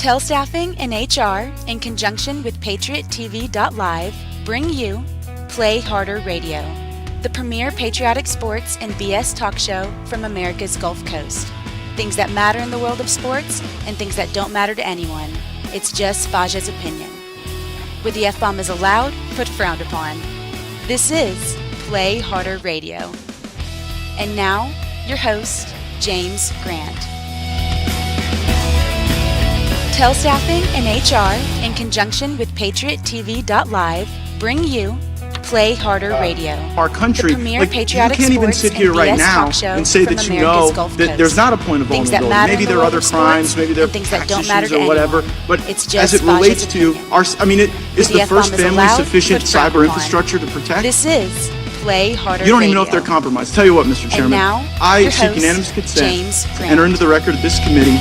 Tell Staffing and HR, in conjunction with PatriotTV.live, bring you Play Harder Radio, the premier patriotic sports and BS talk show from America's Gulf Coast. Things that matter in the world of sports and things that don't matter to anyone. It's just Faja's opinion. Where the F-bomb is allowed but frowned upon. This is Play Harder Radio. And now, your host, James Grant. Tell Staffing and HR, in conjunction with PatriotTV.live, bring you Play Harder Radio. Our country, the premier patriotic you can't even sit here right now and say that you know that there's not a point of vulnerability. Maybe there are other crimes, maybe there are tax issues or whatever, but as it relates to our, is the first family sufficient cyber infrastructure to protect? This is Play Harder Radio. You don't even know if they're compromised. Tell you what, Mr. Chairman, I seek unanimous consent to enter into the record of this committee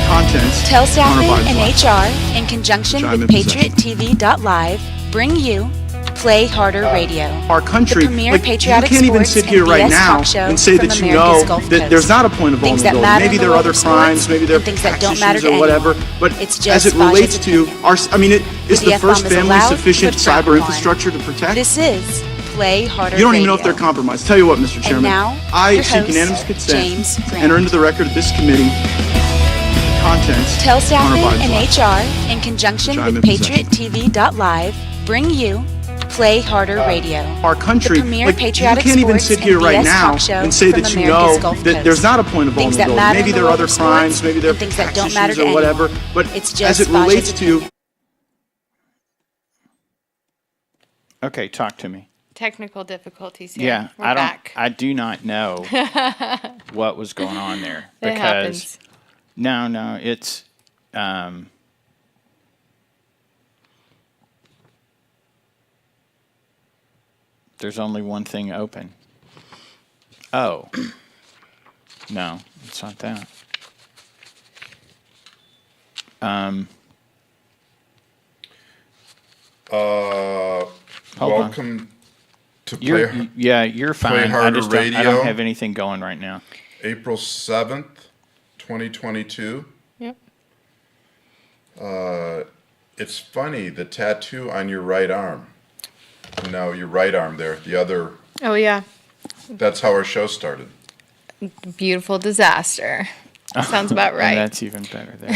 contents. Tell Staffing and HR, in conjunction with PatriotTV.live, bring you Play Harder Radio. Our country, the premier patriotic you can't even sit here right now and say that you know that there's not a point of vulnerability. Maybe there are other crimes, maybe there are tax issues or whatever, but as it relates to our, is the first family sufficient cyber infrastructure to protect? This is Play Harder Radio. You don't even know if they're compromised. Tell you what, Mr. Chairman, I seek unanimous consent to enter into the record of this committee contents. Tell Staffing and HR, in conjunction with PatriotTV.live, bring you Play Harder Radio. Our country, the premier patriotic you can't even sit here right now and say that you know that there's not a point of vulnerability. Maybe there are other crimes, maybe there are things that tax don't matter issues to or whatever, but as it relates to... Okay, talk to me. Technical difficulties here. Yeah, We're back. I do not know what was going on there. It happens. No, it's there's only one thing open. Oh. No, it's not that. Welcome to Play. You're fine. Play Harder Radio. I don't have anything going right now. April 7th, 2022. Yep. It's funny, the tattoo on your right arm. No, your right arm there. The other. Oh, yeah. That's how our show started. Beautiful disaster. Sounds about right. That's even better there.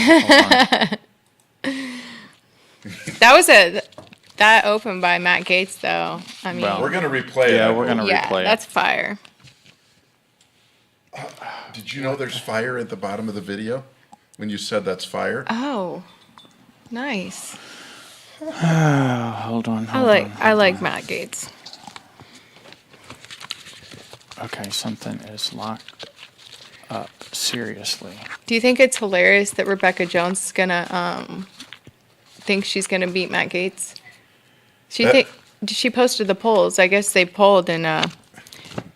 That opened by Matt Gaetz, though. We're going to replay it. Yeah, we're going to replay it. That's fire. Did you know there's fire at the bottom of the video when you said that's fire? Oh, nice. Hold on. I like Matt Gaetz. Okay, something is locked up. Seriously. Do you think it's hilarious that Rebecca Jones is gonna think she's gonna beat Matt Gaetz? She posted the polls. I guess they polled and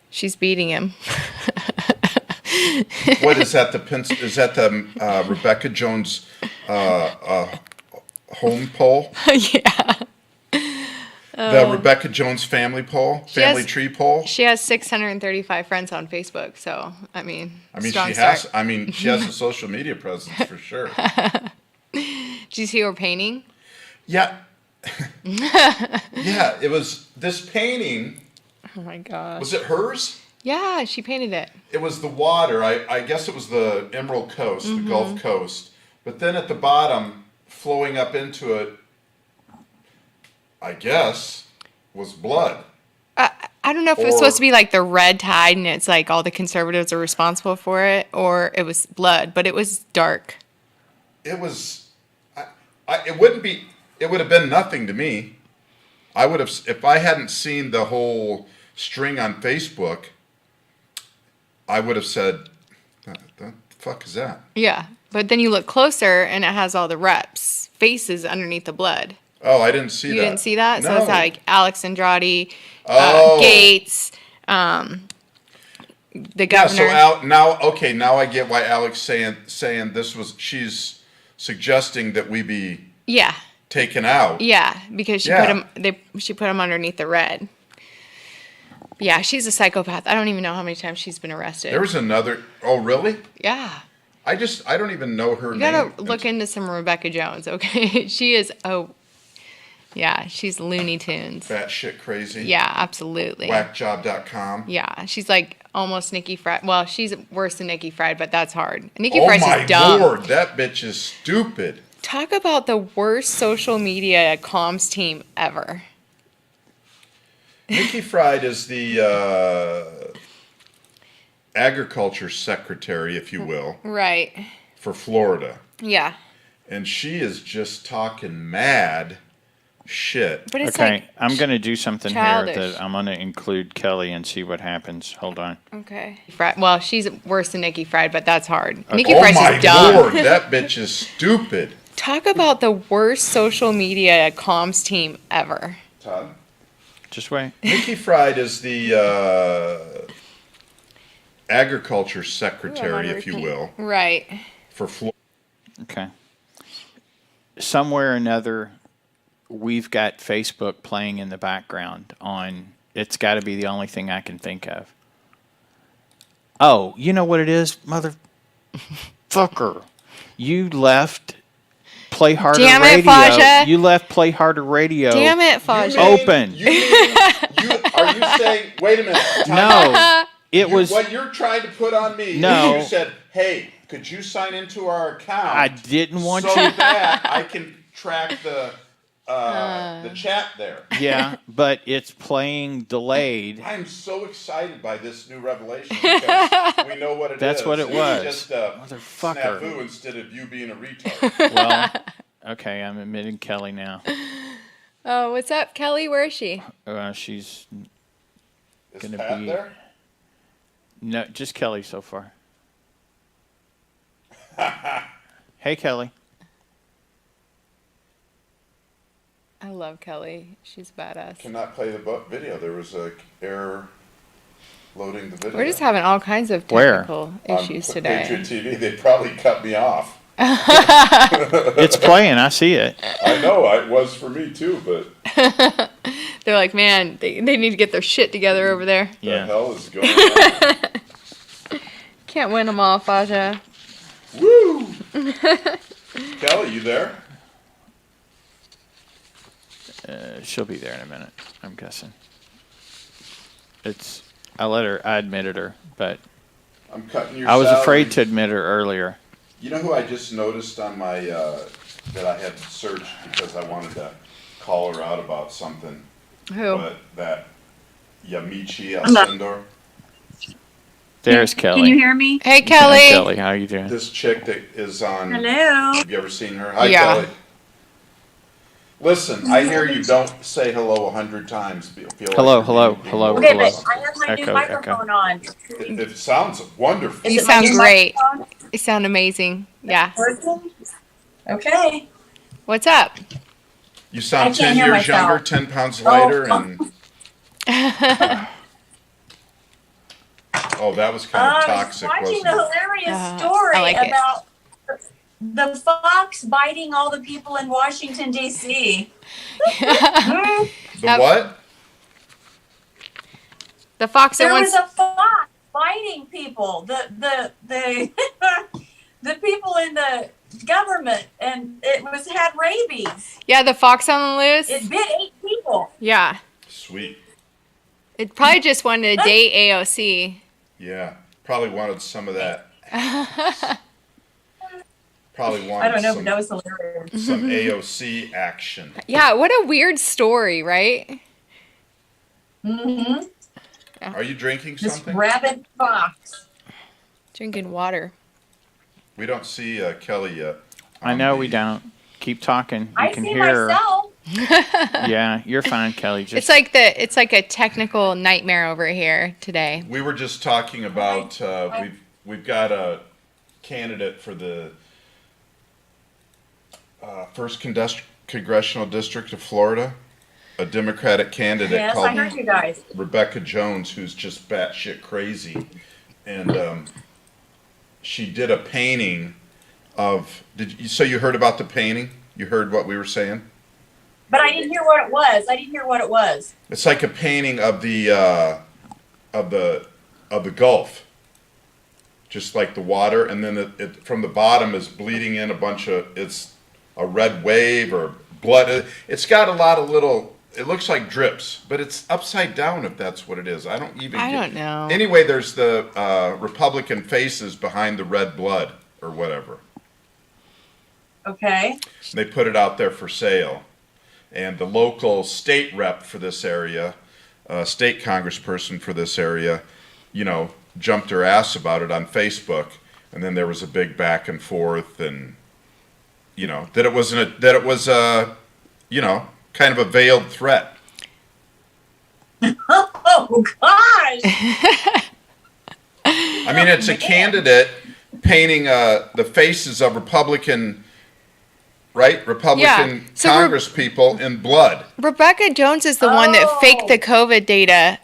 she's beating him. What is that? Is that the Rebecca Jones home poll? Yeah. The Rebecca Jones family poll, tree poll. She has 635 friends on Facebook, so she has. She has a social media presence for sure. Did you see her painting? Yeah. Yeah, it was this painting. Oh my gosh. Was it hers? Yeah, she painted it. It was the water. I guess it was the Emerald Coast, the Gulf Coast. But then at the bottom, flowing up into it, I guess, was blood. I don't know if it was supposed to be like the red tide and it's like all the conservatives are responsible for it, or it was blood, but it was dark. It was, it would have been nothing to me. I would have, if I hadn't seen the whole string on Facebook, I would have said, the fuck is that? Yeah, but then you look closer and it has all the reps' faces underneath the blood. Oh, I didn't see that. You didn't see that? No. So it's like Alex Andrade, Gates, the governor. Yeah, so now I get why Alex saying she's suggesting that we be taken out. Yeah, because she put him underneath the red. Yeah, she's a psychopath. I don't even know how many times she's been arrested. There was another. Oh, really? Yeah. I don't even know her You name. gotta look into some Rebecca Jones, okay? She is, yeah, she's Looney Tunes. Batshit crazy. Yeah, absolutely. Whackjob.com. Yeah, she's like almost Nikki Fried. Well, she's worse than Nikki Fried, but that's hard. Nikki Fried's just dumb. Oh my Lord, that bitch is stupid. Talk about the worst social media comms team ever. Nikki Fried is the agriculture secretary, if you will. Right. For Florida. Yeah. And she is just talking mad shit. But it's okay, like I'm going to do something childish. here that I'm going to include Kelly and see what happens. Hold on. Okay. Well, she's worse than Nikki Fried, but that's hard. Okay. Nikki Fried's just dumb. Oh my Lord, that bitch is stupid. Talk about the worst social media comms team ever. Todd? Just wait. Nikki Fried is the agriculture secretary, if you will. Right. For Florida. Okay. Somewhere or another, we've got Facebook playing in the background on, it's got to be the only thing I can think of. Oh, you know what it is, motherfucker? You left Play Harder Damn it, Radio. Faja. You left Play Harder Radio. Damn it, Faja. Open. Are you saying, wait a minute. No. It was. What you're trying to put on me No. is you said, hey, could you sign into our account? I didn't want so you. that I can track the chat there. Yeah, but it's playing delayed. I'm so excited by this new revelation because we know what it is. That's what it was. Just a Motherfucker. snafu instead of you being a retard. Well, okay, I'm admitting Kelly now. Oh, what's up, Kelly? Where is she? She's Is gonna Pat be there? no, just Kelly so far. Hey, Kelly. I love Kelly. She's badass. Cannot play the video. There was a error loading the video. We're just having all kinds of Where? technical issues today. Patriot TV, they probably cut me off. It's playing. I see it. I know, it was for me too, but They're like, man, they need to get their shit together over there. the hell is going on? Can't win them all, Faja. Woo! Kelly, you there? She'll be there in a minute, I'm guessing. I admitted her, but I'm cutting your I was salary. afraid to admit her earlier. You know who I just noticed on my, that I had searched because I wanted to call her out about something. Who? But that Yamichi Alcindor. There's Kelly. Can you hear me? Hey, Kelly. Hey, Kelly, how you doing? This chick that is on. Hello. Have you ever seen her? Hi, Yeah. Kelly. Listen, I hear you don't say hello 100 times. Feel like Hello, you're hello, being hello, Okay, ignored. but I have my Echo, new microphone on. It sounds wonderful. You Is it my sound new great. microphone? You sound amazing. Yeah. Working? Okay. What's up? You sound I 10 can't hear years myself. younger, 10 pounds lighter, Oh. and. Oh, that was kind of I was toxic, watching wasn't a it? hilarious story I like it. about the fox biting all the people in Washington, D.C. The what? The fox that There wants. was a fox biting people. The the people in the government, and it had rabies. Yeah, the fox on the loose. It bit 8 people. Yeah. Sweet. It probably just wanted to date AOC. Yeah. Probably wanted some of that. Probably wanted I don't know, but that was hilarious. some AOC action. Yeah, what a weird story, right? Mm-hmm. Are you drinking This something? rabid fox. Drinking water. We don't see Kelly yet. I know we don't. Keep talking. You I can see hear her. myself. Yeah, you're fine, Kelly. Just It's like a technical nightmare over here today. We were just talking about we've got a candidate for the first congressional district of Florida, a Democratic candidate Yes, I called heard you guys. Rebecca Jones, who's just batshit crazy, and she did a painting of. So you heard about the painting? You heard what we were saying? But I didn't hear what it was. It's like a painting of the Gulf. just like the water, and then it from the bottom is bleeding in it's a red wave or blood. It's got a lot of little, it looks like drips, but it's upside down if that's what it is. I don't know. Anyway, there's the Republican faces behind the red blood or whatever. Okay. They put it out there for sale. And the local state rep for this area, state congressperson for this area, jumped her ass about it on Facebook. And then there was a big back and forth, and that it was kind of a veiled threat. Oh gosh! I mean, it's a candidate painting the faces of Republican Congress people in blood. Rebecca Jones is the one that faked the COVID data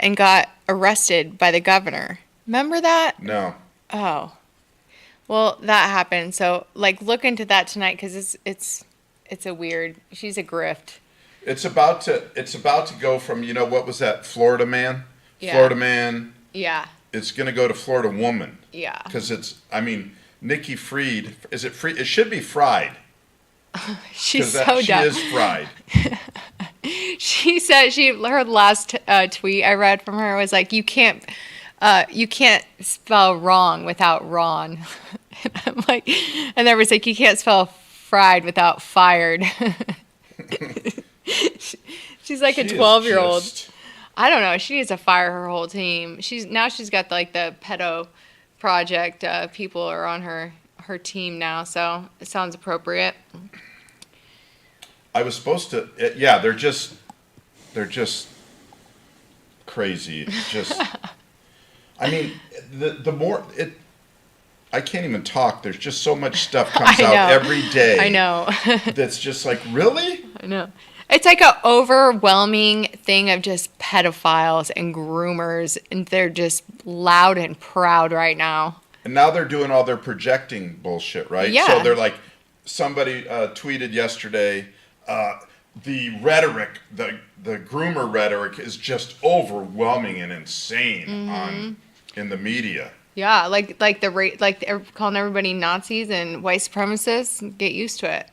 and got arrested by the governor. Remember that? No. Oh. Well, that happened. So, look into that tonight, because it's a weird. She's a grift. It's about to go from, what was that, Florida man? Yeah. Florida man. Yeah. It's going to go to Florida woman. Yeah. Because Nikki Fried, is it Fried? It should be fried. She's so dumb. She is fried. She said her last tweet I read from her was like, you can't spell wrong without Ron. And I'm like, and there was like, you can't spell fried without fired. She's like a 12-year-old. I don't know. She needs to fire her whole team. She's got the pedo project. People are on her team now, so it sounds appropriate. I was supposed to. Yeah, they're just crazy. Just, I mean, the more it. I can't even talk. There's just so much stuff comes out every day. I know. That's just like, really? I know. It's like an overwhelming thing of just pedophiles and groomers, and they're just loud and proud right now. And now they're doing all their projecting bullshit, right? Yeah. So they're like, somebody tweeted yesterday, the rhetoric, the groomer rhetoric is just overwhelming and insane in the media. Yeah, like they're calling everybody Nazis and white supremacists. Get used to it.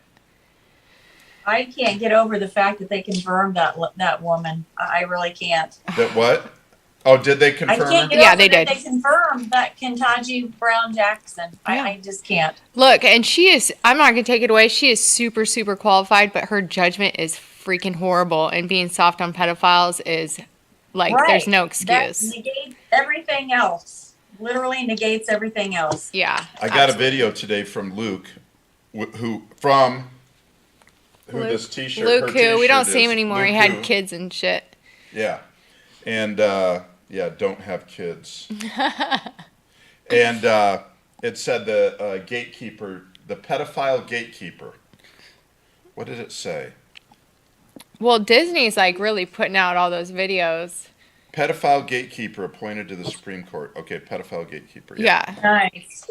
I can't get over the fact that they confirmed that woman. I really can't. That what? Oh, did they confirm? I can't get over that they confirmed that Ketanji Brown Jackson. Yeah. I just can't. Look, and she is. I'm not gonna take it away. She is super, super qualified, but her judgment is freaking horrible. And being soft on pedophiles is like there's no excuse. That negates everything else. Literally negates everything else. Yeah. I got a video today from Luke, who this T-shirt. Luke, who we don't see him anymore. He had kids and shit. Yeah, and don't have kids. And it said the gatekeeper, the pedophile gatekeeper. What did it say? Well, Disney's really putting out all those videos. Pedophile gatekeeper appointed to the Supreme Court. Okay, pedophile gatekeeper. Yeah. Nice.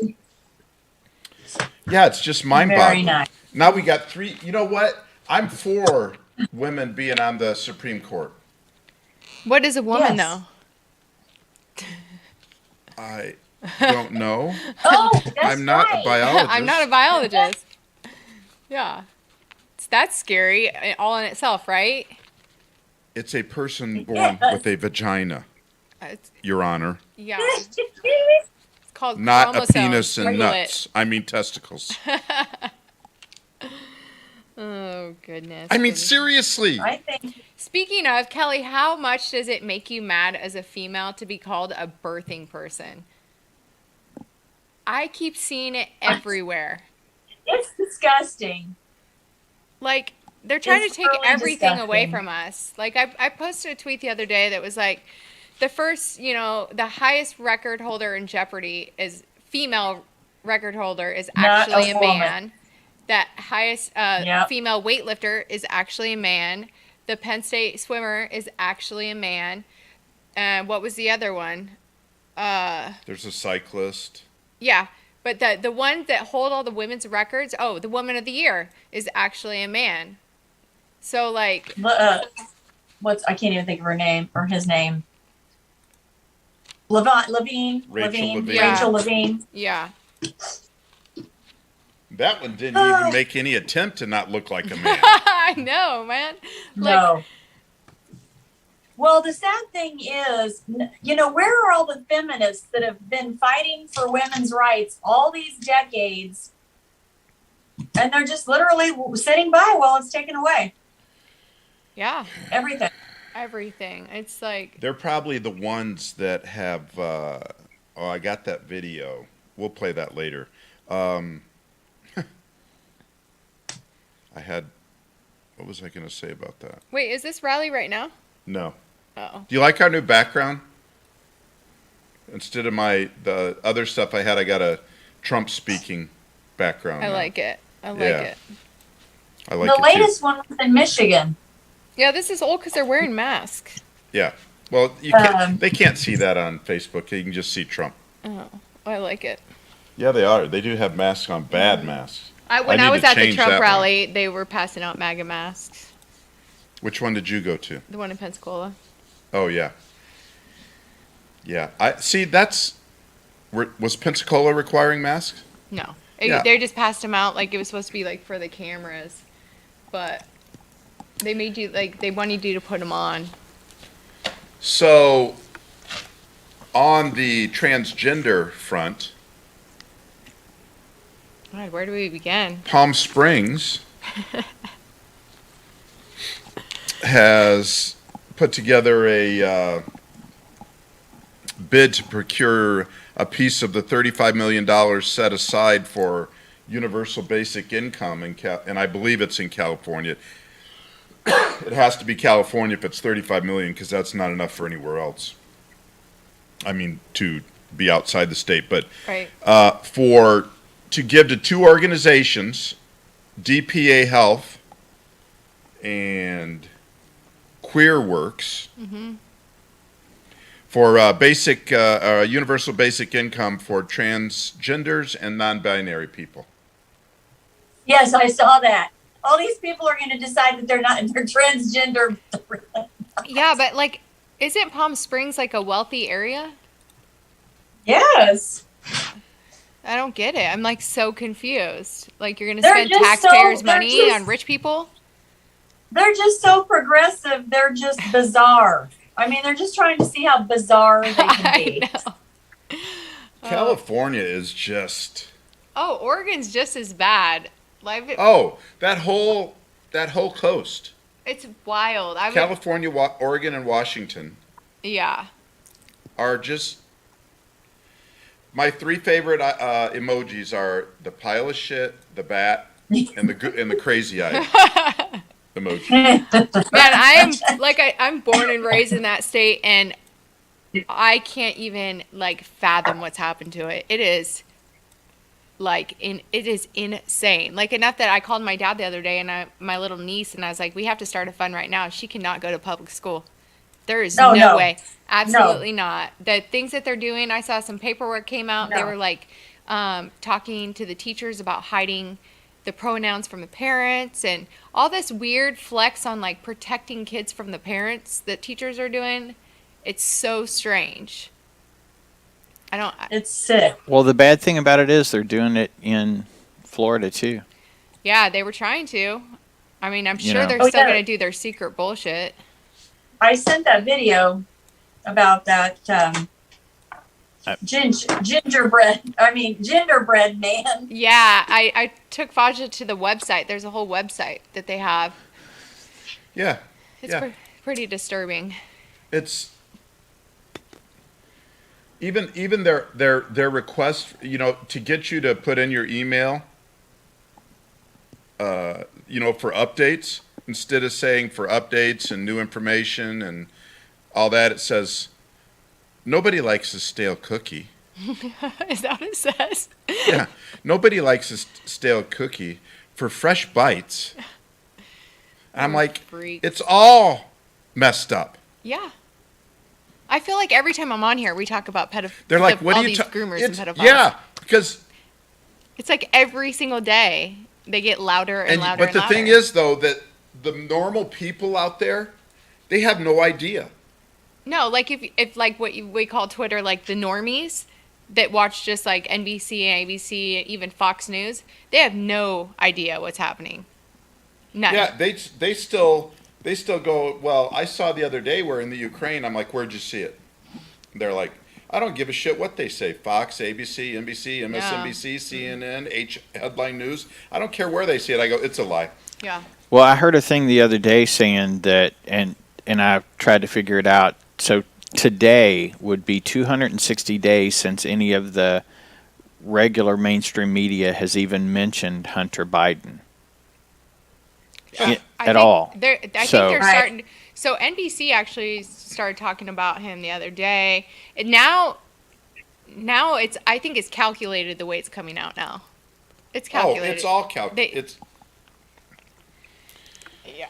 Yeah, it's just mind-boggling. Very nice. Now we got 3. You know what? I'm for women being on the Supreme Court. What is a woman, though? I don't know. Oh, I'm not a biologist. I'm not a biologist. Yeah. That's scary all in itself, right? It's a person born with a vagina, Your Honor. Yeah. It's called not a chromosomes. penis and nuts. I mean testicles. Oh, goodness. I mean, seriously. I think. Speaking of, Kelly, how much does it make you mad as a female to be called a birthing person? I keep seeing it everywhere. It's disgusting. Like, they're trying to take everything away from us. Like, I posted a tweet the other day that was like, the first, the highest record holder in Jeopardy is female record holder is actually a man. That highest female weightlifter is actually a man. The Penn State swimmer is actually a man. What was the other one? There's a cyclist. Yeah, but the ones that hold all the women's records, the Woman of the Year is actually a man. So like, I can't even think of her name or his name. Rachel Levine. Yeah. That one didn't even make any attempt to not look like a man. I know, man. No. Well, the sad thing is, where are all the feminists that have been fighting for women's rights all these decades? And they're just literally sitting by while it's taken away. Yeah. Everything. It's like... They're probably the ones that have... I got that video. We'll play that later. What was I going to say about that? Wait, is this rally right now? No. Oh. Do you like our new background? Instead of the other stuff I got a Trump speaking background. I like it. I like it. I like the latest one was in Michigan. Yeah, this is old because they're wearing masks. Yeah. Well, they can't see that on Facebook. You can just see Trump. Oh, I like it. Yeah, they are. They do have masks on, bad masks. When I was at the Trump rally, they were passing out MAGA masks. Which one did you go to? The one in Pensacola. Oh, yeah. Yeah. Was Pensacola requiring masks? No. They just passed them out like it was supposed to be like for the cameras. But they made you, they wanted you to put them on. So, on the transgender front... God, where do we begin? Palm Springs has put together a bid to procure a piece of the $35 million set aside for universal basic income, and I believe it's in California. It has to be California if it's $35 million, because that's not enough for anywhere else. I mean, to be outside the state, but right. To give to two organizations, DPA Health and Queer Works, for universal basic income for transgenders and non-binary people. Yes, I saw that. All these people are going to decide that they're transgender. Yeah, but isn't Palm Springs a wealthy area? Yes. I don't get it. I'm so confused. You're going to spend taxpayers' money on rich people? They're just so progressive. They're just bizarre. I mean, they're just trying to see how bizarre they can be. I know. California is just... Oh, Oregon's just as bad. That whole coast. It's wild. California, Oregon, and Washington. Yeah. Are just... My three favorite emojis are the pile of shit, the bat, and the crazy eye emoji. Man, I'm born and raised in that state, and I can't even fathom what's happened to it. It is it is insane. Enough that I called my dad the other day and my little niece, and I was like, we have to start a fund right now. She cannot go to public school. There is no way. Absolutely not. The things that they're doing, I saw some paperwork came out. They were talking to the teachers about hiding the pronouns from the parents and all this weird flex on protecting kids from the parents that teachers are doing. It's so strange. It's sick. Well, the bad thing about it is they're doing it in Florida too. Yeah, they were trying to. I mean, I'm sure they're still going to do their secret bullshit. I sent that video about that genderbread man. Yeah, I took Faja to the website. There's a whole website that they have. Yeah. It's pretty disturbing. It's even their request, to get you to put in your email, for updates. Instead of saying for updates and new information and all that, it says, nobody likes a stale cookie. Is that what it says? Yeah. Nobody likes a stale cookie. For fresh bites. I'm freaks. It's all messed up. Yeah. I feel like every time I'm on here, we talk about They're like, what all are you these groomers and pedophiles. Yeah, because... It's every single day, they get louder and louder But the thing is, though, that the normal people out there, they have no idea. No, like if like what we call Twitter, like the normies that watch just like NBC, ABC, even Fox News, they have no idea what's happening. None. Yeah, they still go, well, I saw the other day we're in the Ukraine. I'm like, where'd you see it? They're like, I don't give a shit what they say. Fox, ABC, NBC, MSNBC, CNN, Headline News. I don't care where they see it. I go, it's a lie. Yeah. Well, I heard a thing the other day saying that, and I tried to figure it out. So today would be 260 days since any of the regular mainstream media has even mentioned Hunter Biden. At all. I think they're starting. So NBC actually started talking about him the other day, and now I think it's calculated the way it's coming out now. It's calculated. Oh, it's all calculated. Yeah,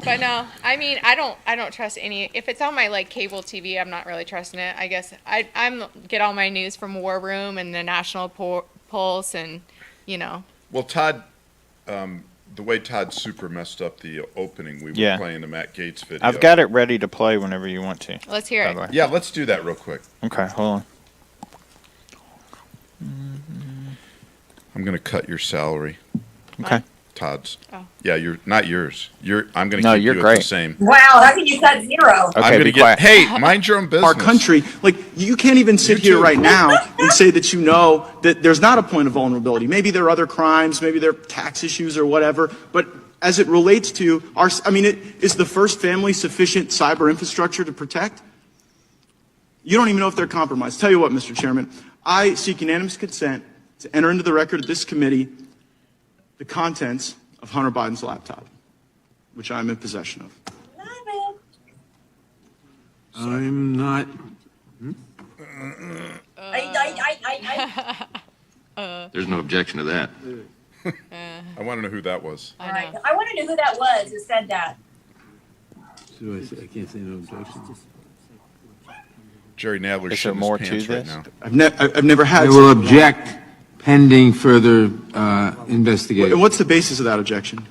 but no, I mean I don't trust any. If it's on my like cable TV, I'm not really trusting it. I guess I'm get all my news from War Room and the National Pulse, and Well, Todd. The way Todd super messed up the opening, we were playing the Matt Gaetz video. I've got it ready to play whenever you want to. Let's hear it. Yeah, let's do that real quick. Okay, hold on. I'm going to cut your salary. Okay. Todd's. Oh. Yeah, you're not yours. I'm going to keep you're you great. at the same. Wow, how can you cut zero? Okay, I'm going to quiet. Hey, mind your own business. Our country, like, you can't even sit here right now and say that you know that there's not a point of vulnerability. Maybe there are other crimes, maybe there are tax issues or whatever, but as it relates to is the first family sufficient cyber infrastructure to protect? You don't even know if they're compromised. Tell you what, Mr. Chairman, I seek unanimous consent to enter into the record of this committee the contents of Hunter Biden's laptop, which I'm in possession of. I'm not. There's no objection to that. I want to know who that was. All right. I want to know who that was who said that. So I can't say no objection. Jerry Nadler's Is there shitting more his to pants right this? now. I've never had. I will object pending further investigation. What's the basis of that objection?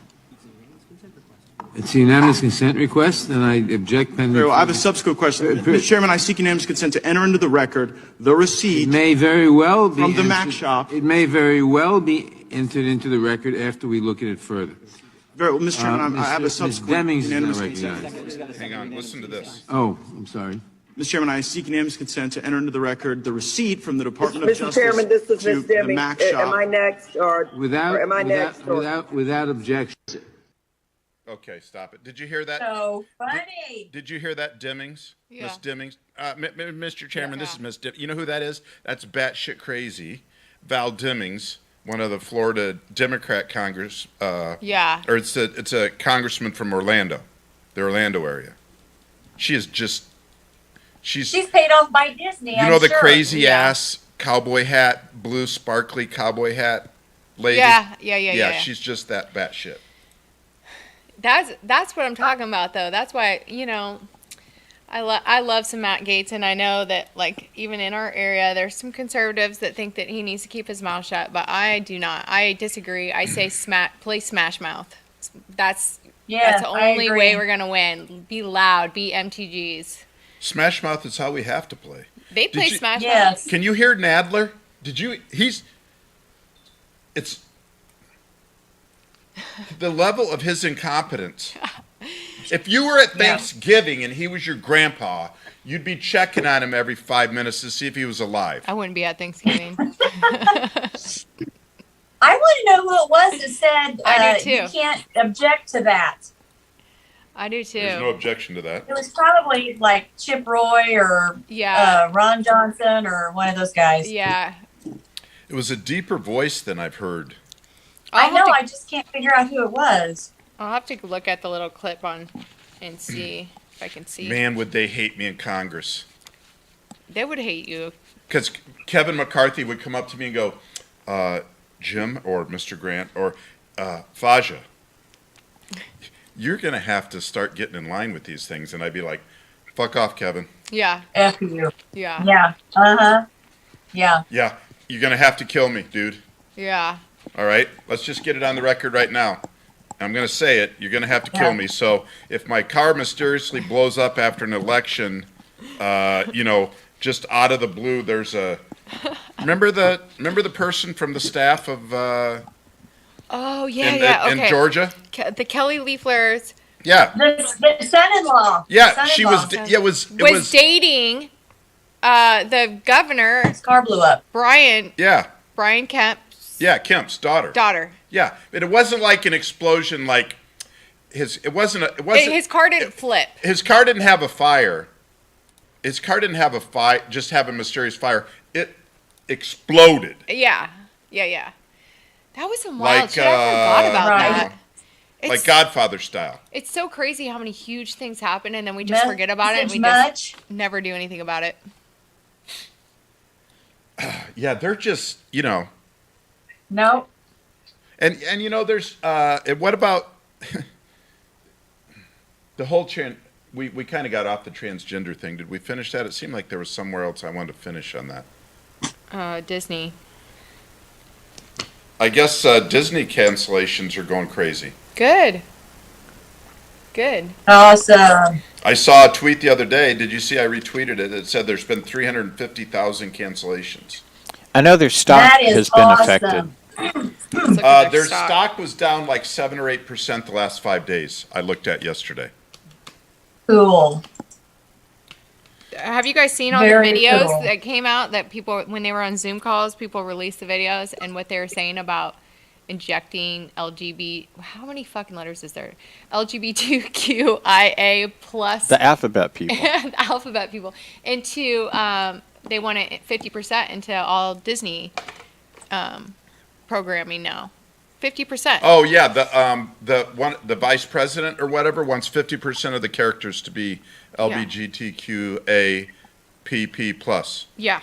It's a unanimous consent request, and I object pending. Very well, I have a subsequent question. Mr. Chairman, I seek unanimous consent to enter into the record the receipt It may very well be from the entered- Mac shop. It may very well be entered into the record after we look at it further. Very well, Mr. Chairman, I have a Ms. subsequent Demings is unanimous not consent. recognized. Hang on, listen to this. Oh, I'm sorry. Mr. Chairman, I seek unanimous consent to enter into the record the receipt from the Department of Mr. Justice Chairman, this is to Ms. the Deming. Mac shop. Am I next, or am I next? Without objection. Okay, stop it. Did you hear that? So funny. Did you hear that, Demings? Yeah. Miss Demings? Mr. Chairman, this is Miss Demings. You know who that is? That's batshit crazy. Val Demings, one of the Florida Democrat Congress. Yeah. Or it's a congressman from Orlando, the Orlando area. She's paid off by Disney. You know I'm the sure. crazy ass cowboy hat, blue sparkly cowboy hat lady? Yeah. She's just that batshit. That's what I'm talking about, though. That's why I love some Matt Gaetz, and I know that like even in our area, there's some conservatives that think that he needs to keep his mouth shut, but I do not. I disagree. I say play Smash Mouth. That's the only way we're gonna win. Be loud. Be MTGs. Smash Mouth is how we have to play. They play Smash Yes. Mouth. Can you hear Nadler? It's the level of his incompetence. If you were at Thanksgiving and he was your grandpa, you'd be checking on him every 5 minutes to see if he was alive. I wouldn't be at Thanksgiving. I want to know who it was that said I do too. You can't object to that. I do too. There's no objection to that. It was probably like Chip Roy or Ron Johnson or one of those guys. Yeah. It was a deeper voice than I've heard. I know. I just can't figure out who it was. I'll have to look at the little clip and see if I can see. Man, would they hate me in Congress. They would hate you. Because Kevin McCarthy would come up to me and go, Jim or Mr. Grant or Faja, you're going to have to start getting in line with these things. And I'd be like, fuck off, Kevin. Yeah. F you. Yeah. Yeah. Uh-huh. Yeah. Yeah, you're going to have to kill me, dude. Yeah. All right? Let's just get it on the record right now. I'm going to say it. You're going to have to kill me. So if my car mysteriously blows up after an election just out of the blue, there's a. Remember the person from the staff of. In Georgia. The Kellie Leaflers. Yeah. The son-in-law. Yeah, she was. Yeah, was dating the governor. His car blew up. Brian. Yeah. Brian Kemp's. Yeah, Kemp's daughter. Yeah, but it wasn't like an explosion. Like his car didn't flip. His car didn't have a fire. His car didn't have a fire. Just have a mysterious fire. It exploded. Yeah. That was some wild shit. I forgot about that. Like Godfather style. It's so crazy how many huge things happen and then we just forget about it and we just never do anything about it. Yeah, they're just, No. And there's what about the whole we kind of got off the transgender thing. Did we finish that? It seemed like there was somewhere else I wanted to finish on that. Disney. I guess Disney cancellations are going crazy. Good. Awesome. I saw a tweet the other day. Did you see? I retweeted it. It said there's been 350,000 cancellations. I know their stock has been affected. Their stock was down like 7 or 8% the last 5 days. I looked at yesterday. Cool. Have you guys seen all the videos that came out that people, when they were on Zoom calls, people released the videos and what they were saying about injecting how many fucking letters is there? LGBTQIA plus. The alphabet people. The alphabet people. Into, they want it 50% into all Disney programming now. 50%. Oh yeah, the vice president or whatever wants 50% of the characters to be LGBTQAPP plus. Yeah.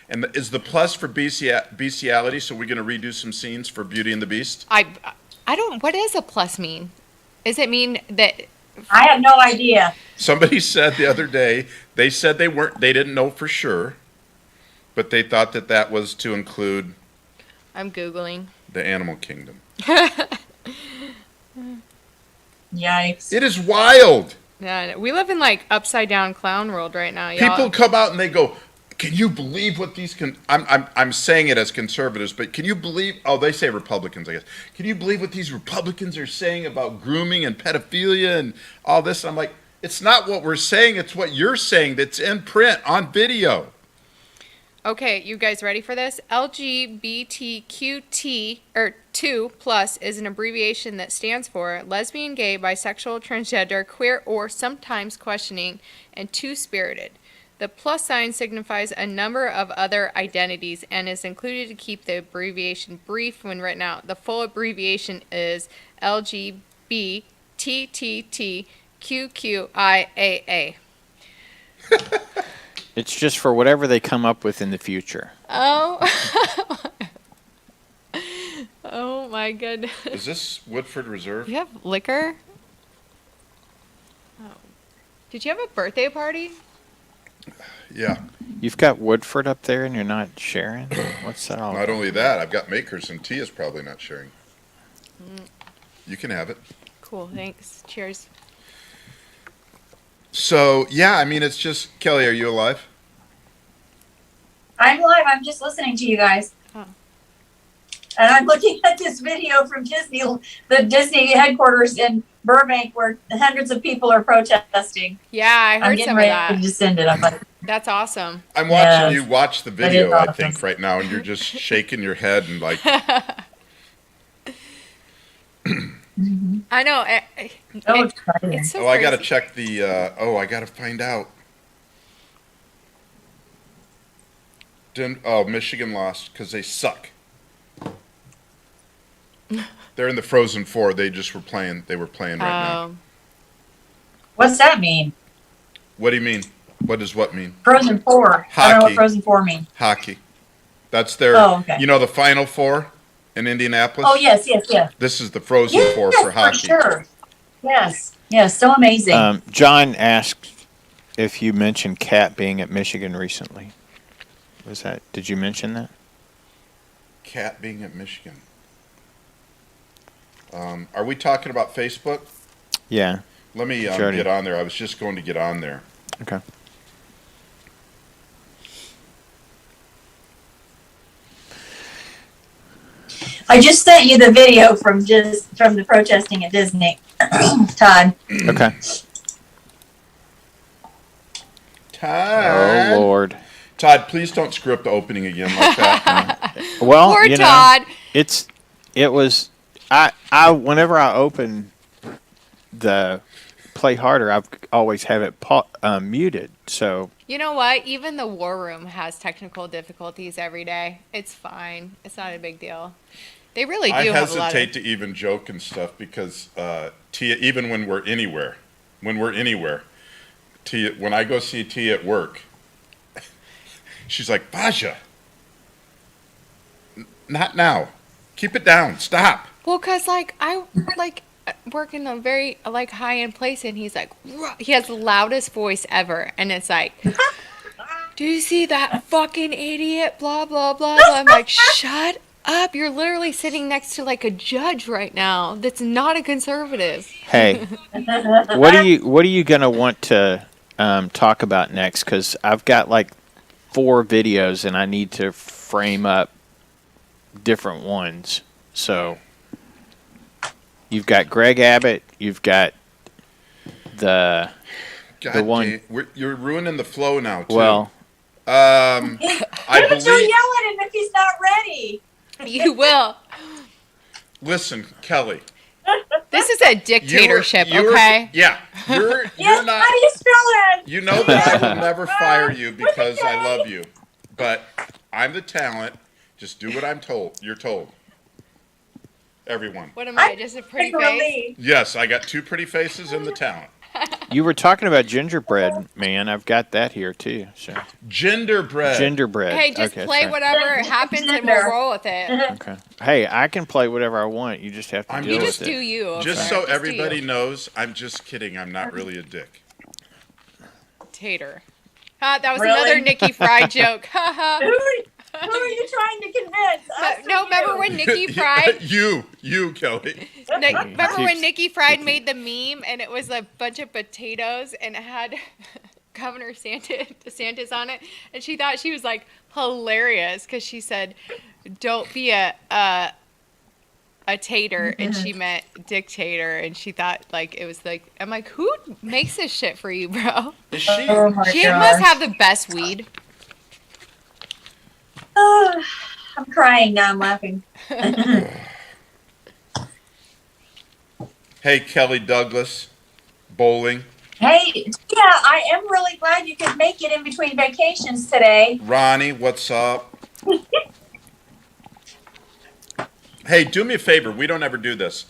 And is the plus for bestiality? So we're going to redo some scenes for Beauty and the Beast. I don't. What does a plus mean? Does it mean that? I have no idea. Somebody said the other day. They said they didn't know for sure, but they thought that was to include. I'm Googling. The animal kingdom. Yikes! It is wild. Yeah, we live in like upside down clown world right now. Y'all. People come out and they go, "Can you believe what these I'm saying it as conservatives, but can you believe? Oh, they say Republicans, I guess. Can you believe what these Republicans are saying about grooming and pedophilia and all this?" I'm like, it's not what we're saying. It's what you're saying. That's in print on video. Okay, you guys ready for this? LGBTQT or 2 plus is an abbreviation that stands for lesbian, gay, bisexual, transgender, queer, or sometimes questioning, and two-spirited. The plus sign signifies a number of other identities and is included to keep the abbreviation brief when written out. The full abbreviation is LGBTTTQQIAA. It's just for whatever they come up with in the future. Oh. Oh my goodness. Is this Woodford Reserve? You have liquor? Oh. Did you have a birthday party? Yeah. You've got Woodford up there and you're not sharing? What's that all about? Not only that, I've got Makers and Tia's probably not sharing. You can have it. Cool, thanks. Cheers. So, yeah, I mean, it's just, Kelly, are you alive? I'm alive. I'm just listening to you guys. Oh. And I'm looking at this video from the Disney headquarters in Burbank where hundreds of people are protesting. Yeah, I heard some of that. I'm just ended. I'm like, that's awesome. I'm watching you watch the video, I think, right now, and you're just shaking your head and like... I know. It's so I got to check the... I got to find out. Michigan lost because they suck. They're in the Frozen Four. They were playing right now. What's that mean? What do you mean? What does what mean? Frozen Four. Hockey. I don't know what Frozen Four mean. Hockey. That's their... okay. You know the Final Four in Indianapolis? Oh, yes. This is the Frozen Four for hockey. For sure. Yes, so amazing. John asked if you mentioned Kat being at Michigan recently. Did you mention that? Kat being at Michigan. Are we talking about Facebook? Yeah. Let me get on there. I was just going to get on there. Okay. I just sent you the video from the protesting at Disney, Todd. Okay. Todd. Oh Lord. Todd, please don't screw up the opening again like that. Well, Poor Todd. It was whenever I open the Play Harder, I've always have it muted. So You know what? Even the war room has technical difficulties every day. It's fine. It's not a big deal. They really do I have a lot of... hesitate to even joke and stuff because Tia, even when we're anywhere, Tia, when I go see Tia at work, she's like, Baja, not now. Keep it down. Stop. Well, because, I work in a very, high-end place, and he's like, he has the loudest voice ever, and it's like, do you see that fucking idiot, blah, blah, blah, blah. I'm like, shut up. You're literally sitting next to, a judge right now that's not a conservative. hey, what are you gonna want to talk about next? Because I've got 4 videos, and I need to frame up different ones. So you've got Greg Abbott. You've got the one. You're ruining the flow now, too. Well, I Don't believe. yell at him if he's not ready. You will. Listen, Kelly. This is a dictatorship, okay? Yeah. You're Yes, not. how do you spell it? You know that I will never fire you because I love you. But I'm the talent. Just do what I'm told. You're told. Everyone. What am I, just a pretty face? Yes, I got 2 pretty faces and the talent. you were talking about gingerbread, man. I've got that here too. So Gingerbread. Gingerbread. Hey, just okay, play sorry. whatever happens and we'll roll with it. Okay. Hey, I can play whatever I want. You just have to deal You with just it. do you. Okay? Just so do everybody you. knows, I'm just kidding. I'm not really a dick. Tater. That was Really? another Nikki Fried joke. Who are you trying to convince? Us No, or remember you? when Nikki Fried? You, Kelly. Remember when Nikki Fried made the meme and it was a bunch of potatoes and it had Governor DeSantis on it, and she thought she was hilarious because she said, "Don't be a tater," and she meant dictator, and she thought it was I'm like, who makes this shit for you, bro? Is she? Oh my She gosh. must have the best weed. I'm crying now. I'm laughing. Hey, Kelly Douglas, bowling. Hey, yeah, I am really glad you could make it in between vacations today. Ronnie, what's up? Hey, do me a favor. We don't ever do this.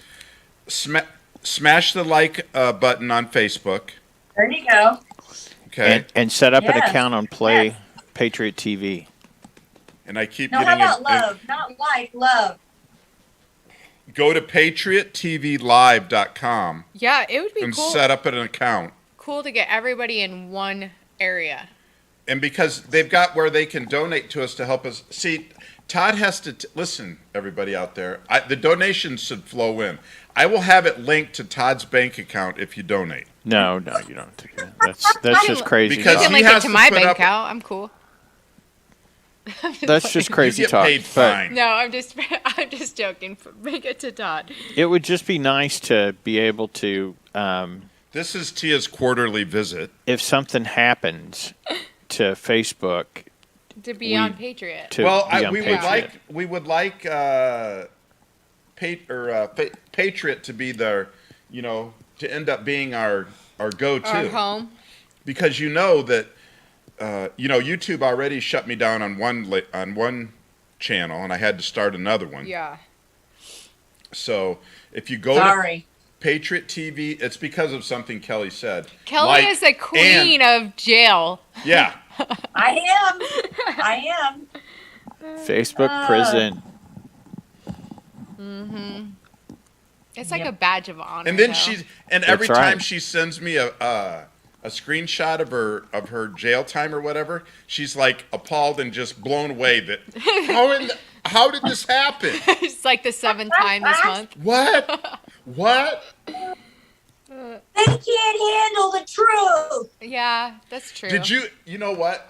Smash the like button on Facebook. There you go. Okay. And set up an Yes, account on Play yes. Patriot TV. And I keep No, getting how about love? Not like, love. Go to patriottvlive.com Yeah, it would be and cool. set up an account. Cool to get everybody in one area. And because they've got where they can donate to us to help us. See, Todd has to listen, everybody out there. The donations should flow in. I will have it linked to Todd's bank account if you donate. No, you don't have to do that. That's just crazy. Because You can talk. link he it has to to my put bank up- account. I'm cool. That's just crazy You get talk. paid but fine. No, I'm just joking. Make it to Todd. it would just be nice to be able to, This is Tia's quarterly visit. if something happens to Facebook, To be on Patriot. to Well, be on we Patriot. would like Patriot to be the, to end up being our go-to. Our home. Because you know that, YouTube already shut me down on one channel, and I had to start another one. Yeah. So if you go Sorry. to Patriot TV, it's because of something Kelly said. Kelly is the queen of jail. Yeah. I am. Facebook prison. It's like a badge of honor. And then though. every That's right. time she sends me a screenshot of her jail time or whatever, she's appalled and just blown away that how did this happen? It's like the 7th time this month. What? They can't handle the truth. Yeah, that's true. Did you know what?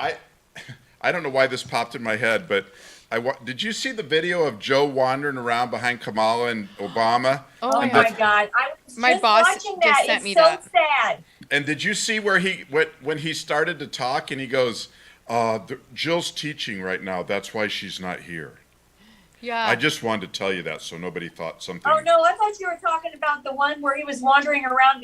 I don't know why this popped in my head, but did you see the video of Joe wandering around behind Kamala and Obama? Oh my God! I was just watching that. It's so sad. And did you see where when he started to talk and he goes, "Jill's teaching right now. That's why she's not here." Yeah. I just wanted to tell you that so nobody thought something. Oh no, I thought you were talking about the one where he was wandering around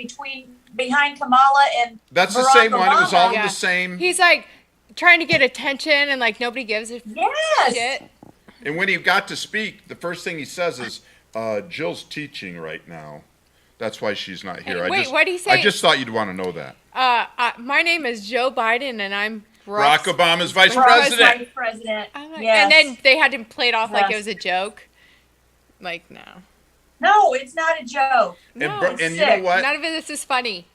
behind Kamala and That's Barack the same Obama. one. It was all the same. He's like trying to get attention and like nobody gives a shit. And when he got to speak, the first thing he says is, Jill's teaching right now. That's why she's not here. Wait, what did he say? I just thought you'd want to know that. My name is Joe Biden and I'm Barack Obama's vice president. Vice president. Yes. And then they had to play it off like it was a joke. Like, no. No, it's not a joke. No, and you know what? None of this is funny.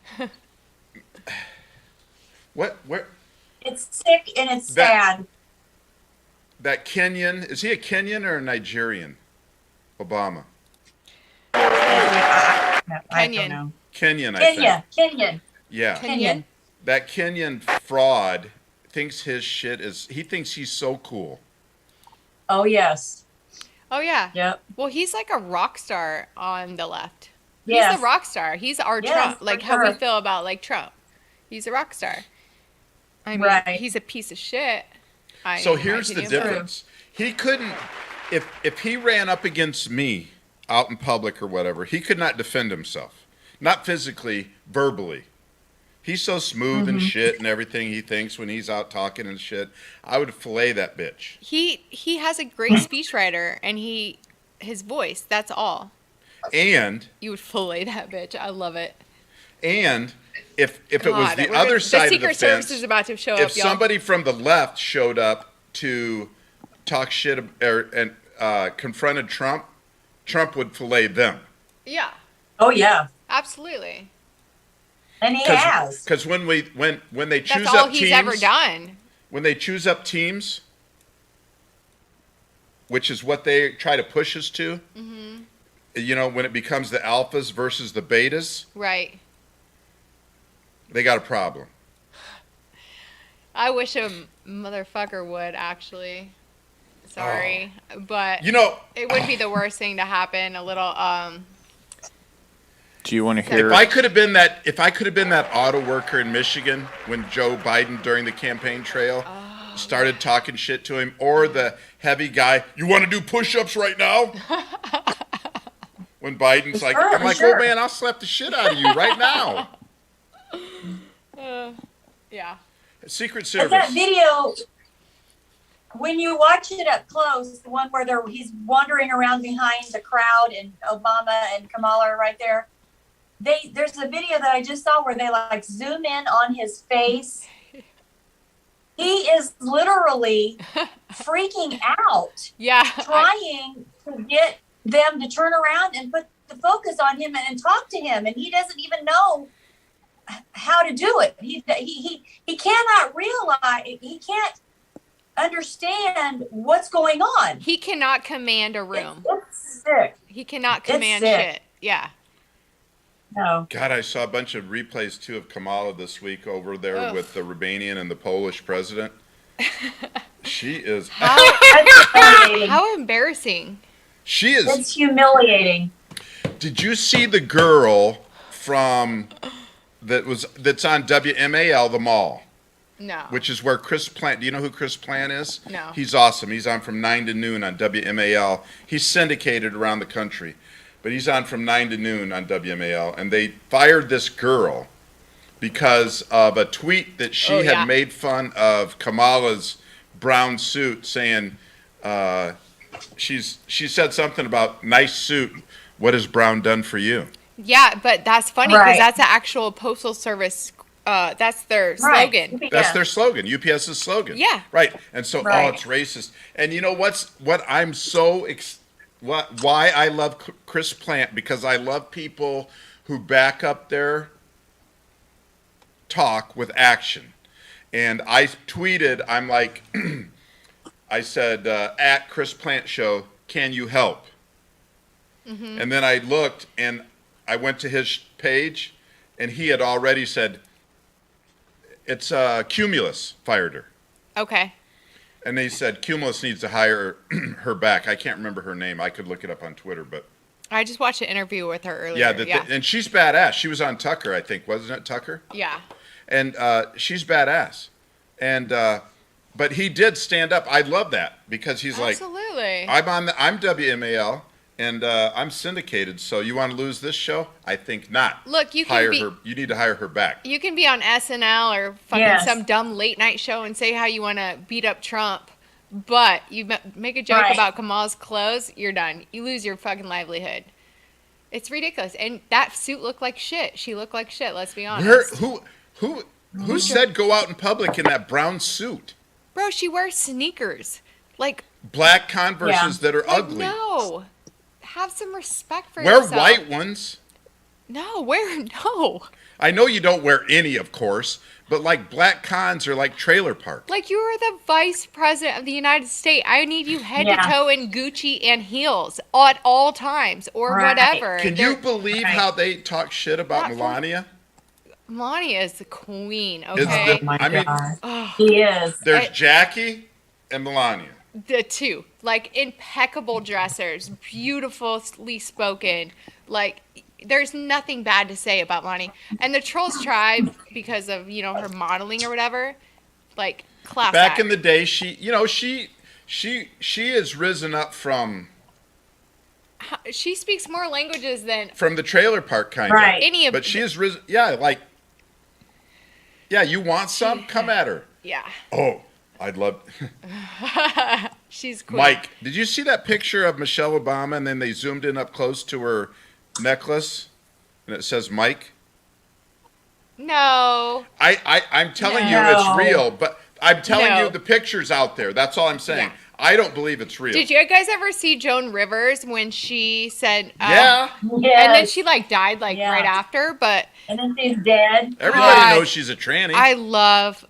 Where? It's sick and it's sad. That Kenyan, is he a Kenyan or a Nigerian? Obama. I don't know. Kenyan, I think. Kenyan. Yeah. Kenyan. That Kenyan fraud thinks his shit he thinks he's so cool. Oh, yes. Oh, yeah. Yep. Well, he's like a rock star on the left. Yes. He's a rock star. He's our Trump. Like how we feel about like Trump. He's a rock star. I mean, he's a piece of shit. So here's the difference. He couldn't, if he ran up against me out in public or whatever, he could not defend himself. Not physically, verbally. He's so smooth and shit and everything he thinks when he's out talking and shit. I would fillet that bitch. He has a great speechwriter and his voice, that's all. And you would fillet that bitch. I love it. And if it was the other side of the Secret fence, Service is about to show up, if somebody from the left showed up to talk shit and confronted Trump, Trump would fillet them. Yeah. Oh yeah. Absolutely. And he has. Because when they choose that's all up he's teams, ever done. When they choose up teams, which is what they try to push us to, you know, when it becomes the alphas versus the betas, right? They got a problem. I wish a motherfucker would actually. Sorry, but you know, it would be the worst thing to happen. A little. Do you want to hear? If I could have been that auto worker in Michigan when Joe Biden during the campaign trail started talking shit to him, or the heavy guy, you want to do push-ups right now? When Biden's like, I'm like, oh man, I'll slap the shit out of you right now. Yeah. Secret Service. That video, when you watch it up close, the one where he's wandering around behind the crowd and Obama and Kamala are right there. There's a video that I just saw where they like zoom in on his face. He is literally freaking out. Yeah. Trying to get them to turn around and put the focus on him and talk to him, and he doesn't even know how to do it. He cannot realize, he can't understand what's going on. He cannot command a room. It's sick. He cannot command shit. Yeah. No. God, I saw a bunch of replays too of Kamala this week over there with the Romanian and the Polish president. She is how embarrassing. She is. It's humiliating. Did you see the girl from that's on WMAL, the mall? No. Which is where Chris Plant. Do you know who Chris Plant is? No. He's awesome. He's on from 9 to noon on WMAL. He's syndicated around the country. But he's on from 9 to noon on WMAL, and they fired this girl because of a tweet that she had made fun of Kamala's brown suit, saying she said something about nice suit. What has brown done for you? Yeah, but that's funny because that's the actual Postal Service. That's their slogan. That's their slogan. UPS's slogan. Yeah. Right. And so, it's racist. And you know what I'm so why I love Chris Plant, because I love people who back up their talk with action. And I tweeted, I'm like, I said, at Chris Plant Show, can you help? And then I looked and I went to his page and he had already said, it's Cumulus fired her. Okay. And they said Cumulus needs to hire her back. I can't remember her name. I could look it up on Twitter, but I just watched an interview with her earlier. Yeah, and she's badass. She was on Tucker, I think, wasn't it Tucker? Yeah. And she's badass. And but he did stand up. I love that because he's Absolutely. like, I'm WMAL and I'm syndicated. So you want to lose this show? I think not. Look, you can hire her. You need to hire her back. You can be on SNL or fucking some dumb late night show and say how you want to beat up Trump, but you make a joke about Kamal's clothes, you're done. You lose your fucking livelihood. It's ridiculous. And that suit looked like shit. She looked like shit. Let's be honest. Who said go out in public in that brown suit? Bro, she wears sneakers, like black Converses that are ugly. No, have some respect for yourself. Wear white ones. No. I know you don't wear any, of course, but like black Cons are like trailer park. Like you are the vice president of the United States. I need you head to toe in Gucci and heels at all times or whatever. Can you believe how they talk shit about Melania? Melania is the queen, okay? She is. There's Jackie and Melania. The two. Like, impeccable dressers, beautifully spoken. Like, there's nothing bad to say about Melania. And the Trolls tribe, because of, her modeling or whatever, like, class Back in the day, she has risen up from... She speaks more languages than... From the trailer park, kind of. But she has risen... Yeah, you want some? Come at her. Yeah. Oh, I'd love... She's cool. Mike, did you see that picture of Michelle Obama and then they zoomed in up close to her necklace and it says Mike? No. I'm telling you it's real, but I'm telling you the picture's out there. That's all I'm saying. Yeah. I don't believe it's real. Did you guys ever see Joan Rivers when she said... Yes. And then she died right after, but... And then she's dead. Everybody knows she's a tranny. I love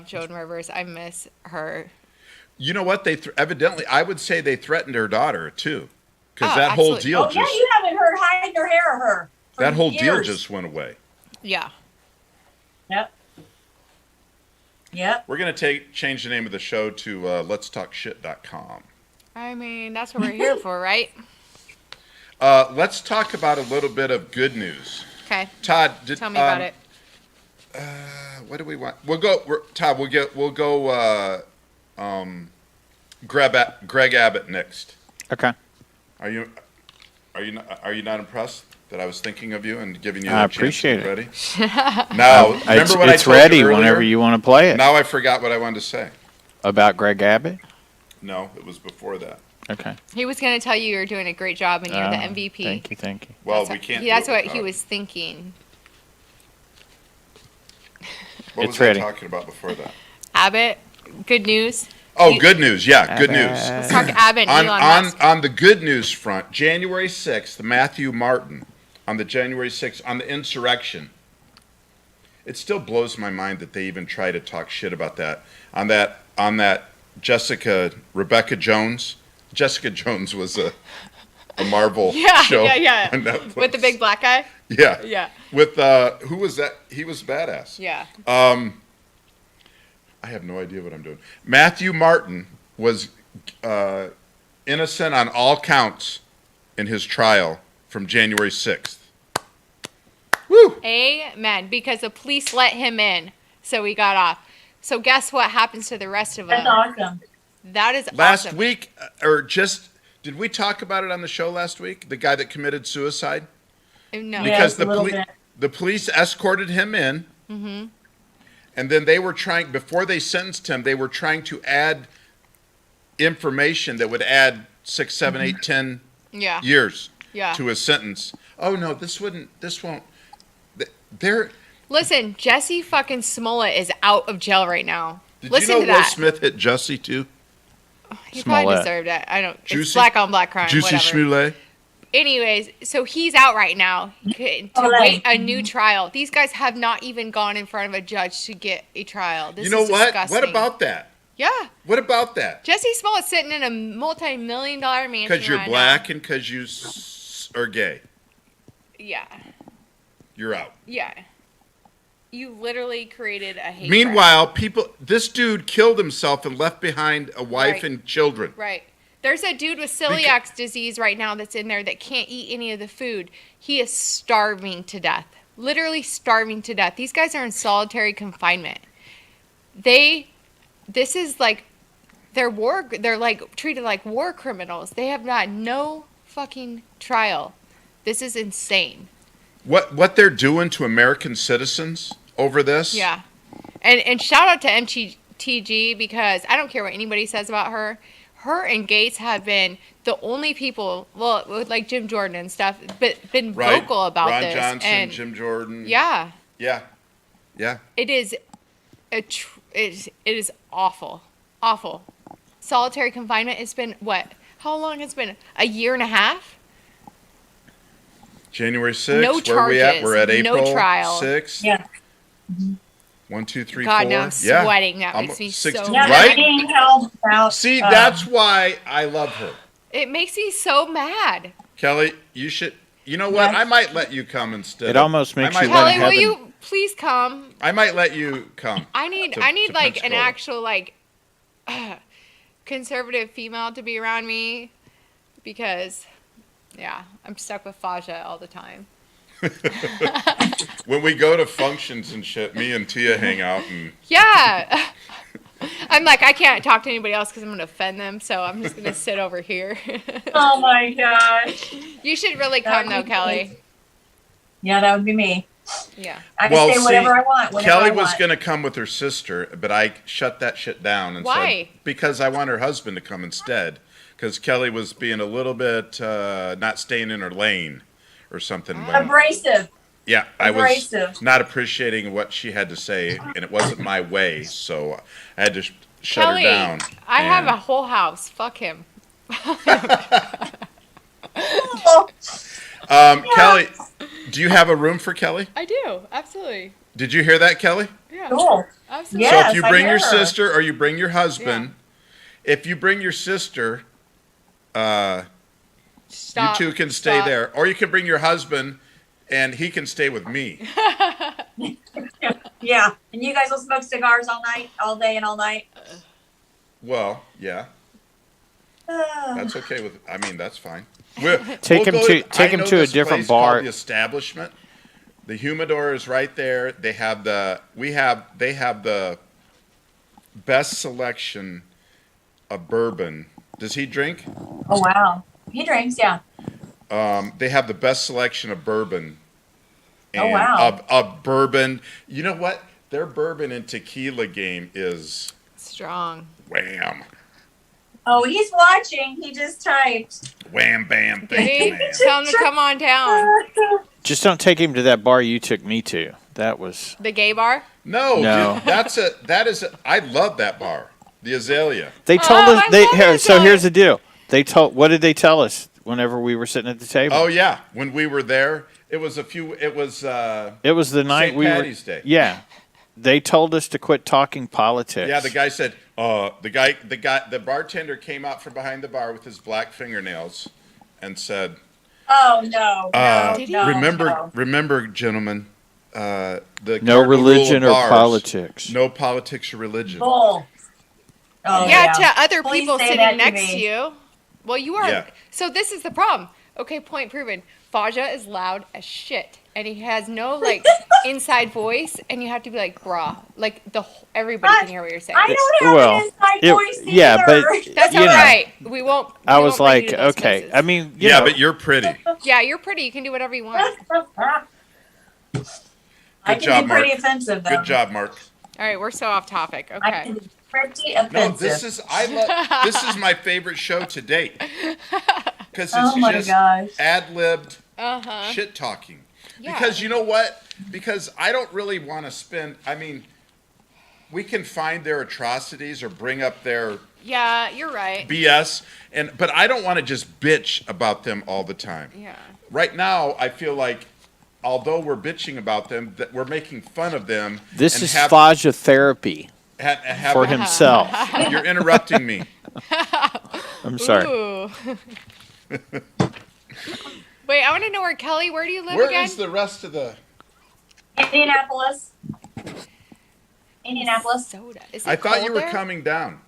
Joan Rivers. I miss her. You know what? Evidently, I would say they threatened her daughter, too. Because that whole deal just... you haven't heard hiding her hair of her. That whole deal just went away. Yeah. Yep. We're going to change the name of the show to letstalkshit.com. I mean, that's what we're here for, right? Let's talk about a little bit of good news. Okay. Todd, tell me about it. What do we want? Todd, we'll go Greg Abbott next. Okay. Are you not impressed that I was thinking of you and giving you I a chance appreciate to get it. ready? Now, remember what I told it's ready you earlier? whenever you want to play it. Now I forgot what I wanted to say. About Greg Abbott? No, it was before that. Okay. He was going to tell you were doing a great job and you're the MVP. Thank you. Well, we can't. That's what he was thinking. What was I talking about before that? Abbott, good news. Oh, good news. Yeah, good news. Let's talk Abbott and Elon Musk. On the good news front, January 6th, Matthew Martin, on the January 6th, on the insurrection. It still blows my mind that they even try to talk shit about that. On that Rebecca Jones. Jessica Jones was a Marvel show. Yeah. On Netflix. With the big black guy? Yeah. Yeah. With, who was that? He was badass. Yeah. I have no idea what I'm doing. Matthew Martin was innocent on all counts in his trial from January 6th. Woo! Amen. Because the police let him in, so he got off. So guess what happens to the rest of them? That's awesome. That is last awesome. Week, did we talk about it on the show last week? The guy that committed suicide? No. Because the police escorted him in. Mm-hmm. And then they were trying, before they sentenced him, they were trying to add information that would add 6, 7, 8, 10 years to his sentence. Oh, no, this won't. Listen, Jesse fucking Smollett is out of jail right now. Did you know Will Smith hit Jussie, too? He probably deserved it. Juicy? It's black on black crime. Juicy Smollett. Anyways, so he's out right now to wait a new trial. These guys have not even gone in front of a judge to get a trial. This is disgusting. What about that? Yeah. What about that? Jesse Smollett's sitting in a multi-million-dollar mansion because you're black and because you are gay. Yeah. You're out. Yeah. You literally created a hate. Meanwhile, this dude killed himself and left behind a wife and children. Right. There's a dude with celiac disease right now that's in there that can't eat any of the food. He is starving to death. Literally starving to death. These guys are in solitary confinement. This is like, they're like treated like war criminals. They have got no fucking trial. This is insane. What they're doing to American citizens over this? Yeah. And shout out to MTG, because I don't care what anybody says about her. Her and Gates have been the only people, well, with like Jim Jordan and stuff, but been vocal about Ron this. Johnson, and Jim Jordan. Yeah. Yeah. Yeah. It is it is awful. Awful. Solitary confinement. It's been what? How long has it been? A year and a half? January 6th. No Where are we at? charges, We're at April no trial. 6th. Yeah. 1, 2, 3, God, 4. now I'm sweating. That makes me so Yeah, mad. they're being held out. See, that's why I love her. It makes me so mad. Kelly, you should. You know what? Yes. I might let you come instead. It almost makes you Kelly, let will heaven. you please come? I might let you come. I need to like an Pensacola. actual like conservative female to be around me, because yeah, I'm stuck with Faja all the time. When we go to functions and shit, me and Tia hang out and Yeah. I'm like, I can't talk to anybody else because I'm going to offend them, so I'm just going to sit over here. Oh my gosh. You should really come, though, Kelly. Yeah, that would be me. Yeah. I can say whatever I want. Kelly was going to come with her sister, but I shut that shit down and Why? said because I want her husband to come instead. Because Kelly was being a little bit not staying in her lane or something. Abrasive. Yeah, I was Abrasive. not appreciating what she had to say, and it wasn't my way, so I had to shut Kelly, her down. I have a whole house. Fuck him. Kelly, do you have a room for Kelly? I do. Absolutely. Did you hear that, Kelly? Yeah. Cool. Absolutely. Yes, So if you I bring hear your her. sister or you bring your husband, if you bring your sister, Stop. you two can stay there. Or you can bring your husband and he can stay with me. Yeah, and you guys will smoke cigars all night, all day and all night. Well, yeah. That's okay with, I mean, that's fine. Take him to a different bar. Called the Establishment. The humidor is right there. They have the best selection of bourbon. Does he drink? Oh wow, he drinks, yeah. They have the best selection of bourbon. And Oh, wow. Of bourbon. You know what? Their bourbon and tequila game is Strong. wham. Oh, he's watching. He just typed. Wham, bam, thank Hey, you, man. tell him to come on down. Just don't take him to that bar you took me to. That was The gay bar? No, No. dude, I love that bar. The Azalea. They told us. I love that So guy. here's the deal. What did they tell us whenever we were sitting at the table? Oh yeah, when we were there, it was the night St. we Patty's were. Day. Yeah, they told us to quit talking politics. Yeah, the guy said, the bartender came out from behind the bar with his black fingernails and said, Oh no, Did he? no, remember, gentlemen, the No cardinal religion rule or of bars, politics. No politics or religion. Bull. Oh, Yeah, to other Please people say sitting that to next me. to you. Well, you are. Yeah. So this is the problem. Okay, point proven. Faja is loud as shit, and he has no like inside voice, and you have to be like, brah, like everybody can hear what you're saying. I don't have Well, an inside voice either. yeah, but That's you all know, right. We won't. I we was won't bring like, you to those okay. places. I mean, Yeah, know, but you're pretty. Yeah, you're pretty. You can do whatever you want. I Good can job, be pretty Mark. offensive though. Good job, Mark. All right, we're so off topic. I Okay. can be pretty No, offensive. this is my favorite show to date because it's Oh my just gosh. ad-libbed Uh-huh. shit talking. Yeah. Because you know what? Because I don't really want to spend. I mean, we can find their atrocities or bring up their Yeah, you're right. BS, but I don't want to just bitch about them all the time. Yeah. Right now, I feel like although we're bitching about them, that we're making fun of them. this and is have- Faja therapy have- for himself. You're interrupting me. I'm sorry. Ooh. Wait, I want to know where do you live Where again? is the rest of the? Indianapolis. Indianapolis. Soda. Is it I thought cold you were there? coming down.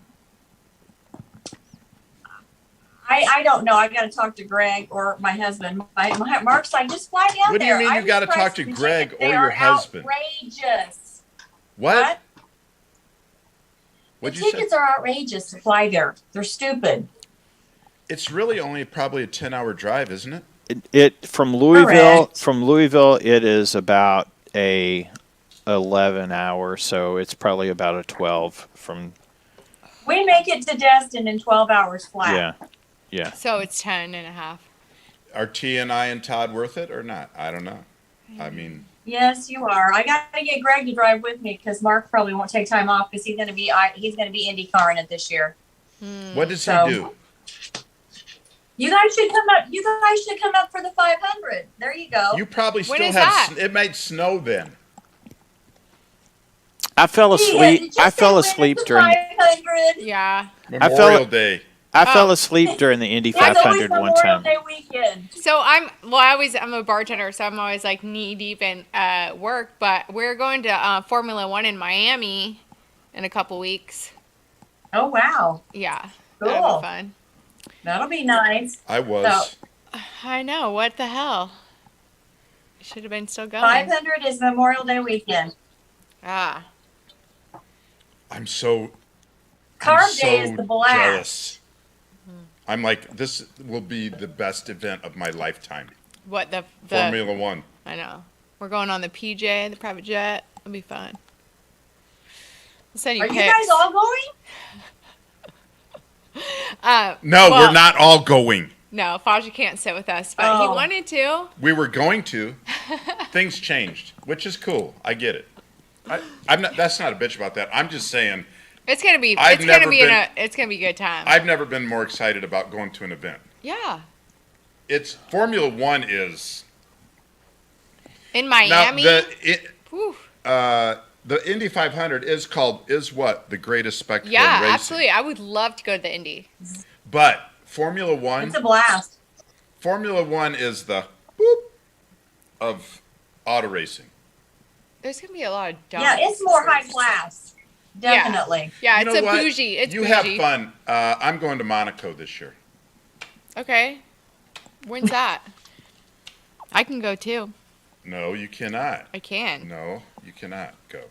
I don't know. I got to talk to Greg or my husband. Mark's like, just fly down What do there. you mean you got to talk to Greg or your husband? Outrageous. What? The tickets are outrageous to fly there. They're stupid. It's really only probably a 10-hour drive, isn't it? It from Louisville. Correct. From Louisville, it is about a 11 hour, so it's probably about a 12 from. We make it to Destin in 12 hours flat. Yeah, yeah. So it's 10 and a half. Are T and I and Todd worth it or not? I don't know. I mean. Yes, you are. I got to get Greg to drive with me because Mark probably won't take time off because he's going to be IndyCar in it this year. What does he do? You guys should come up. You guys should come up for the 500. There you go. You probably still When is have. that? It might snow then. I fell asleep. I fell asleep during. 500. Yeah. Memorial Day. I fell asleep during the Indy It's always 500 one Memorial time. Day weekend. So I'm a bartender, so I'm always like knee deep in work. But we're going to Formula One in Miami in a couple weeks. Oh wow. Yeah. Cool. That'll be fun. That'll be nice. I was. I know. What the hell? Should have been still going. 500 is Memorial Day weekend. Ah. I'm so. Carb Day is the blast. Jealous. I'm like, this will be the best event of my lifetime. What the Formula One. I know. We're going on the PJ, the private jet. It'll be fun. I'll send you Are pics. you guys all going? No, we're not all going. No, Faja can't sit with us, but he wanted to. We were going to. Things changed, which is cool. I get it. I'm not. That's not a bitch about that. I'm just saying. It's gonna be. It's gonna be a good time. I've never been more excited about going to an event. Yeah. It's Formula One is In Miami. now Whew. the Indy 500 is what the greatest spectacle in Yeah, racing. absolutely. I would love to go to the Indy. But Formula One. It's a blast. Formula One is the boop of auto racing. There's gonna be a lot of dumb. Yeah, it's more high class. Definitely. Yeah, You it's know a what? bougie. It's you bougie. have fun. I'm going to Monaco this year. Okay. When's that? I can go too. No, you cannot. I can. No, you cannot go.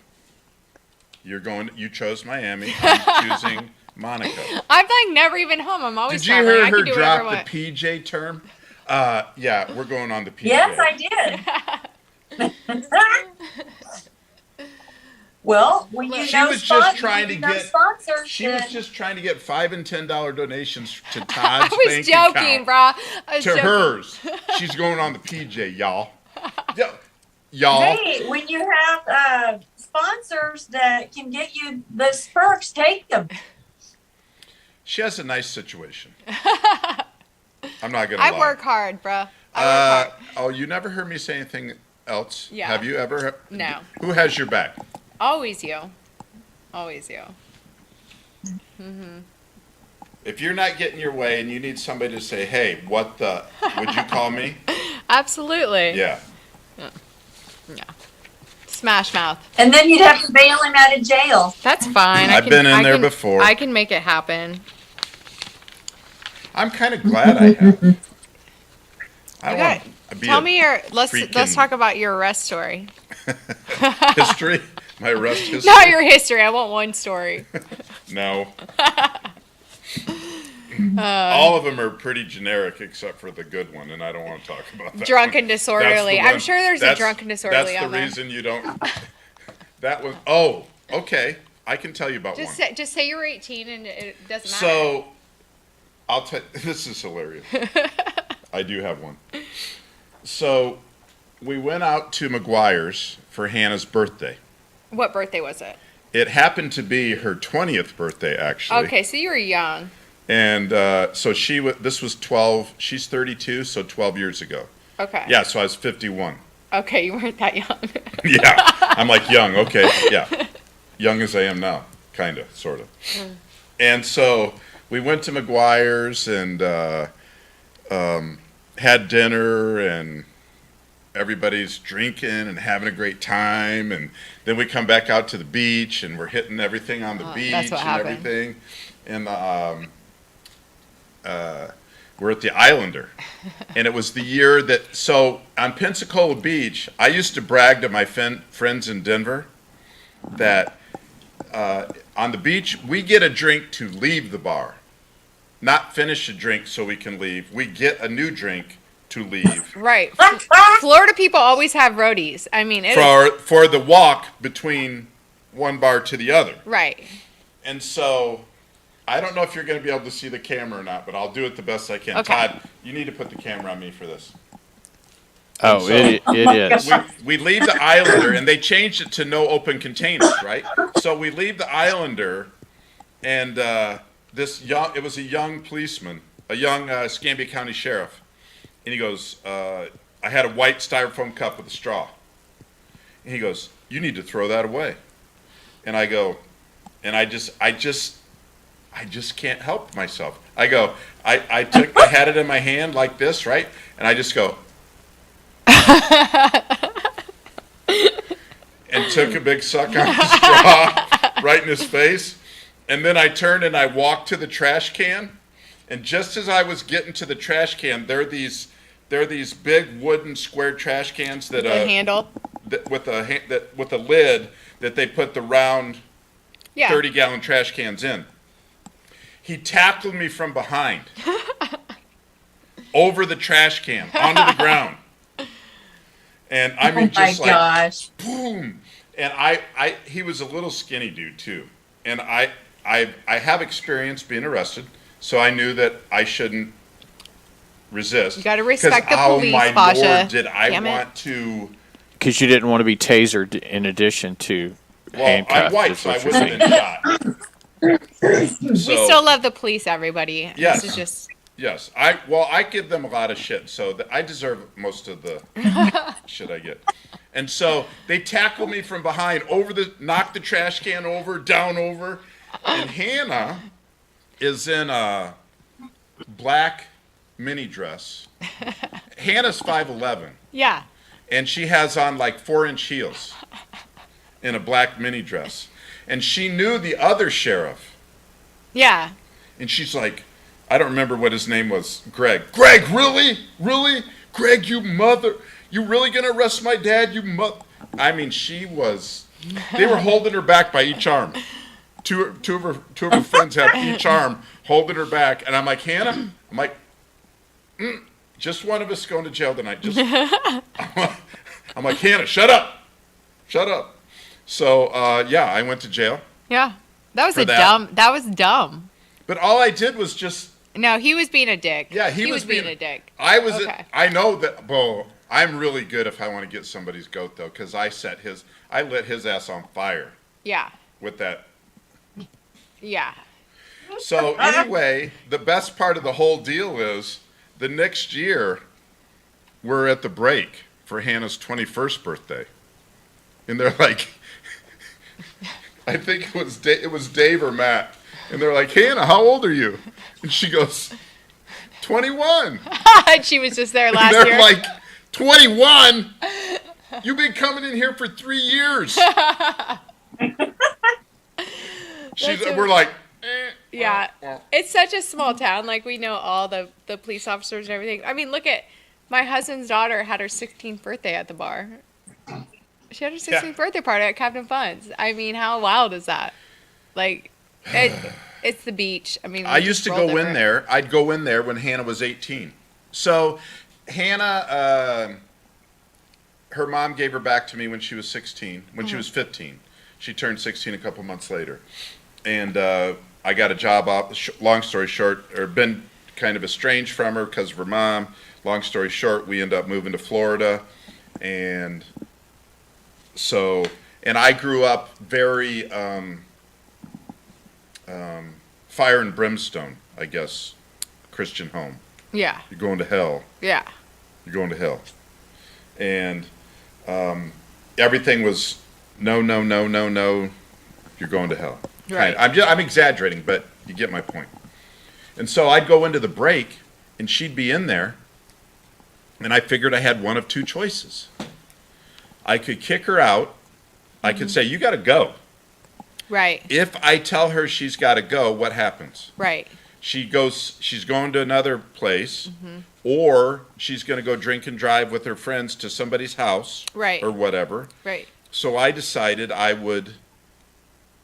You're going. You chose Miami. I'm choosing Monaco. I'm like never even home. I'm always Did you traveling. hear I her can do whatever I drop want. the PJ term? Yeah, we're going on the PJ. Yes, I did. Well, when you She know was sponsors, just trying to get. sponsors, She was then- just trying to get $5 and $10 donations to I Todd's was bank joking, account. bro. I was To joking. hers. She's going on the PJ, y'all. Y'all. Hey, when you have sponsors that can get you those perks, take them. She has a nice situation. I'm not gonna lie. I work hard, bro. I work hard. Oh, you never heard me say anything else? Yeah. Have you ever? No. Who has your back? Always you. Always you. If you're not getting your way and you need somebody to say, hey, what the, would you call me? Absolutely. Yeah. Yeah. Smash mouth. And then you'd have to bail him out of jail. That's fine. I've been in there before. I can make it happen. I'm kind of glad I have. I don't want to be Tell me your. Let's freaking- talk about your arrest story. history. My arrest history. Not your history. I want one story. No. All of them are pretty generic except for the good one, and I don't want to talk about that. Drunk and That's the disorderly. I'm one- sure there's a drunk and disorderly That's on the there. reason you don't. That was. Oh, okay. I can tell you about one. Just say you're 18 and it doesn't matter. So, I'll tell. This is hilarious. I do have one. So, we went out to McGuire's for Hannah's birthday. What birthday was it? It happened to be her 20th birthday, actually. Okay, so you were young. And so this was 12. She's 32, so 12 years ago. Okay. Yeah, so I was 51. Okay, you weren't that young. Yeah, I'm like young. Okay, yeah, young as I am now, kind of, sort of. And so we went to McGuire's and had dinner, and everybody's drinking and having a great time, and then we come back out to the beach and we're hitting everything on the beach and happened. everything. And we're at the Islander, and it was the year that, so on Pensacola Beach, I used to brag to my friends in Denver that on the beach, we get a drink to leave the bar, not finish a drink so we can leave. We get a new drink to leave. Right. Florida people always have roadies. I mean, for the walk between one bar to the other. Right. And so, I don't know if you're going to be able to see the camera or not, but I'll do it the best I can. Okay. Todd, you need to put the camera on me for this. Oh, so it is. We leave the Islander, and they changed it to no open containers, right? So we leave the Islander, and it was a young policeman, a young Escambia County sheriff, and he goes, I had a white styrofoam cup with a straw, and he goes, you need to throw that away. And I go, and I just can't help myself. I go, I had it in my hand like this, right? And I just go, and took a big suck on the straw right in his face. And then I turned and I walked to the trash can. And just as I was getting to the trash can, there are these big wooden square trash cans that handle with a lid that they put the round 30-gallon trash cans in. He tackled me from behind over the trash can onto the ground. And I mean, just like, gosh. Boom. And he was a little skinny dude too. And I have experience being arrested, so I knew that I shouldn't resist. You got to respect the police, Pasha. Lord, did I want to? Because you didn't want to be tasered in addition to handcuffed. I'm white, so I would have been shot. We still love the police, everybody. Yes. This is just. Yes, I give them a lot of shit, so I deserve most of the shit I get. And so they tackle me from behind, knock the trash can over, down over, and Hannah is in a black mini dress. Hannah's 5'11". Yeah. And she has on like 4-inch heels in a black mini dress. And she knew the other sheriff. Yeah. And she's like, I don't remember what his name was. Greg. Greg, really? Really? Greg, you really gonna arrest my dad, you mother? I mean, they were holding her back by each arm. Two of her friends had each arm holding her back. And I'm like, Hannah? I'm like, just one of us going to jail tonight. I'm like, Hannah, shut up. So, I went to jail. Yeah. That was dumb. But all I did was just. No, he was being a dick. Yeah, he was being a dick. I know that. I'm really good if I want to get somebody's goat though, because I lit his ass on fire. Yeah. With that. Yeah. So anyway, the best part of the whole deal is the next year we're at the break for Hannah's 21st birthday, and they're like, I think it was Dave or Matt. And they're like, Hannah, how old are you? And she goes, 21. And she was just there last year. They're like, 21? You've been coming in here for 3 years. We're like, yeah. It's such a small town. Like, we know all the police officers and everything. I mean, look at my husband's daughter had her 16th birthday at the bar. She had her 16th birthday party at Captain Fun's. I mean, how wild is that? Like, it's the beach. I mean, I used to go in there. I'd go in there when Hannah was 18. So Hannah, her mom gave her back to me when she was 16. When she was 15, she turned 16 a couple months later, and I got a job up. Long story short, or been kind of estranged from her because of her mom. Long story short, we end up moving to Florida, and so I grew up very. Fire and brimstone, I guess, Christian home. Yeah. You're going to hell. Yeah. You're going to hell. And everything was no, you're going to hell. Right. I'm exaggerating, but you get my point. And so I'd go into the break, and she'd be in there, And I figured I had one of two choices. I could kick her out. I could say, you got to go. Right. If I tell her she's got to go, what happens? Right. She's going to another place, or she's going to go drink and drive with her friends to somebody's house, right, or whatever. Right. So I decided I would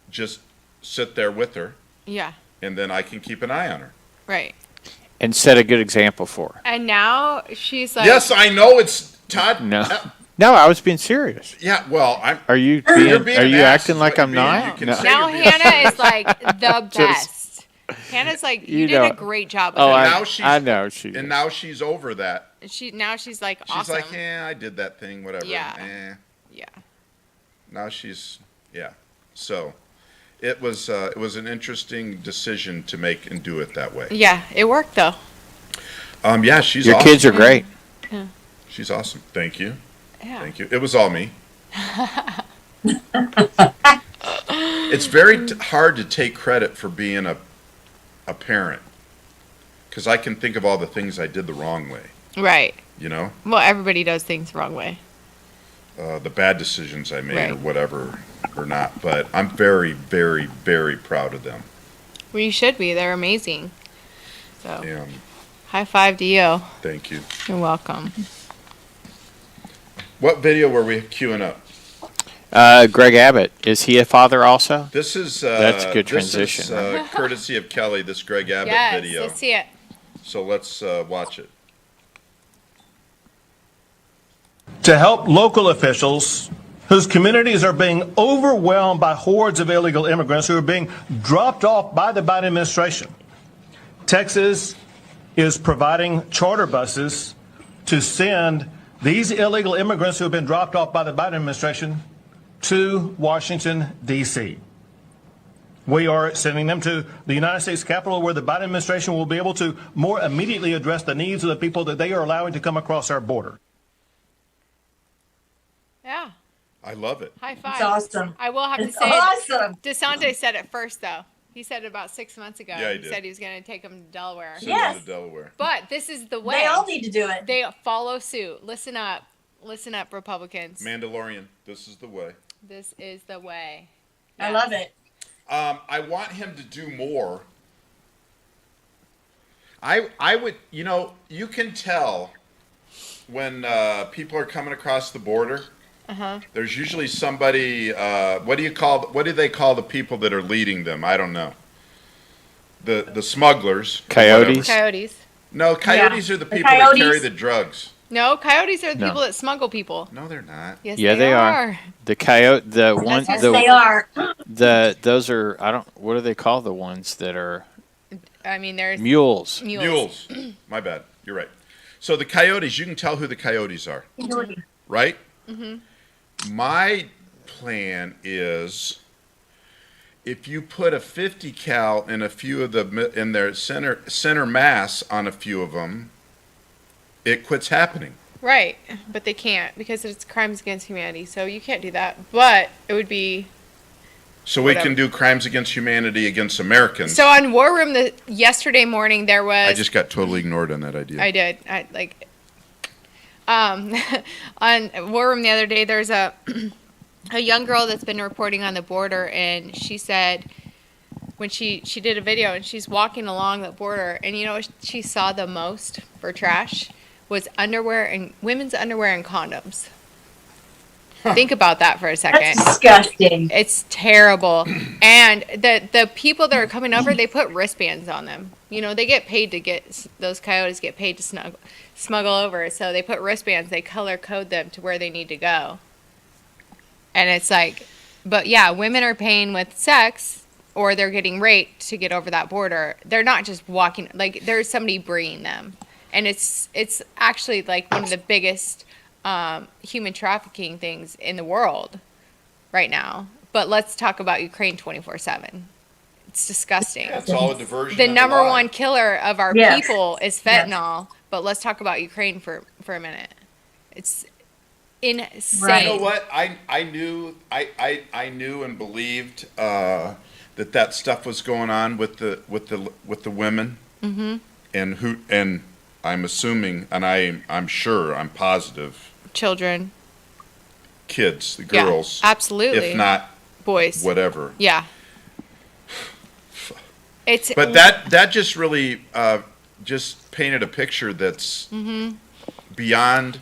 just sit there with her. Yeah. And then I can keep an eye on her. Right. And set a good example for her. And now she's like, yes, I know it's Todd. No, I was being serious. Yeah, well, Are you acting like I'm not? No. Now Hannah is like the best. Hannah's like, you did a great job with her. I know she. And now she's over that. She's like awesome. She's like, I did that thing, whatever. Yeah. Yeah. Now she's So, it was an interesting decision to make and do it that way. Yeah, it worked though. Yeah, she's Your awesome. kids are great. Yeah. She's awesome. Thank you. Yeah. Thank you. It was all me. It's very hard to take credit for being a parent, because I can think of all the things I did the wrong way. Right. You know? Well, everybody does things the wrong way. The bad decisions I made or whatever or not. But I'm very, very, very proud of them. Well, you should be. They're amazing. So, high five to you. Thank you. You're welcome. What video were we queuing up? Greg Abbott. Is he a father also? This is that's a good transition. This is courtesy of Kellie, this Greg Abbott video. Let's see it. So let's watch it. To help local officials whose communities are being overwhelmed by hordes of illegal immigrants who are being dropped off by the Biden administration, Texas is providing charter buses to send these illegal immigrants who have been dropped off by the Biden administration to Washington, D.C. We are sending them to the United States Capitol, where the Biden administration will be able to more immediately address the needs of the people that they are allowing to come across our border. Yeah. I love it. High five. It's awesome. I will have to say, awesome. DeSantis said it first, though. He said it about 6 months ago. Yeah, he said he was going to take them to Delaware. Yes. To Delaware. But this is the way. They all need to do it. They follow suit. Listen up. Listen up, Republicans. Mandalorian, this is the way. This is the way. Yes. I love it. I want him to do more. I would, you can tell when people are coming across the border. There's usually somebody. What do they call the people that are leading them? I don't know. The smugglers. Coyotes. Coyotes. No, coyotes are the people that carry the drugs. No, coyotes are the people that smuggle people. No, they're not. Yes, they are. The coyote, the one, yes, they are. Those are. What do they call the ones that are? I mean, there's mules. My bad. You're right. So the coyotes, you can tell who the coyotes are, right? My plan is, if you put a 50 cal in a few of in their center mass on a few of them, it quits happening. Right, but they can't because it's crimes against humanity. So you can't do that. But it would be. So we can do crimes against humanity against Americans. So on War Room yesterday morning there was. I just got totally ignored on that idea. I did. On War Room the other day, there's a young girl that's been reporting on the border, and she said when she did a video and she's walking along the border, and what she saw the most for trash was underwear and women's underwear and condoms. Think about that for a second. That's disgusting. It's terrible. And the people that are coming over, they put wristbands on them. They get paid those coyotes get paid to smuggle over. So they put wristbands, they color code them to where they need to go. And it's like, but yeah, women are paying with sex or they're getting raped to get over that border. They're not just walking, there's somebody bringing them. And it's actually one of the biggest human trafficking things in the world right now. But let's talk about Ukraine 24/7. It's disgusting. That's all a diversion. The number one killer of our people is fentanyl. But let's talk about Ukraine for a minute. It's insane. Right. You know what? I knew and believed that stuff was going on with the women. And I'm assuming, and I'm sure, I'm positive, Children. kids, the girls. Yeah, absolutely. If not boys. Whatever. Yeah. But that just really just painted a picture that's beyond.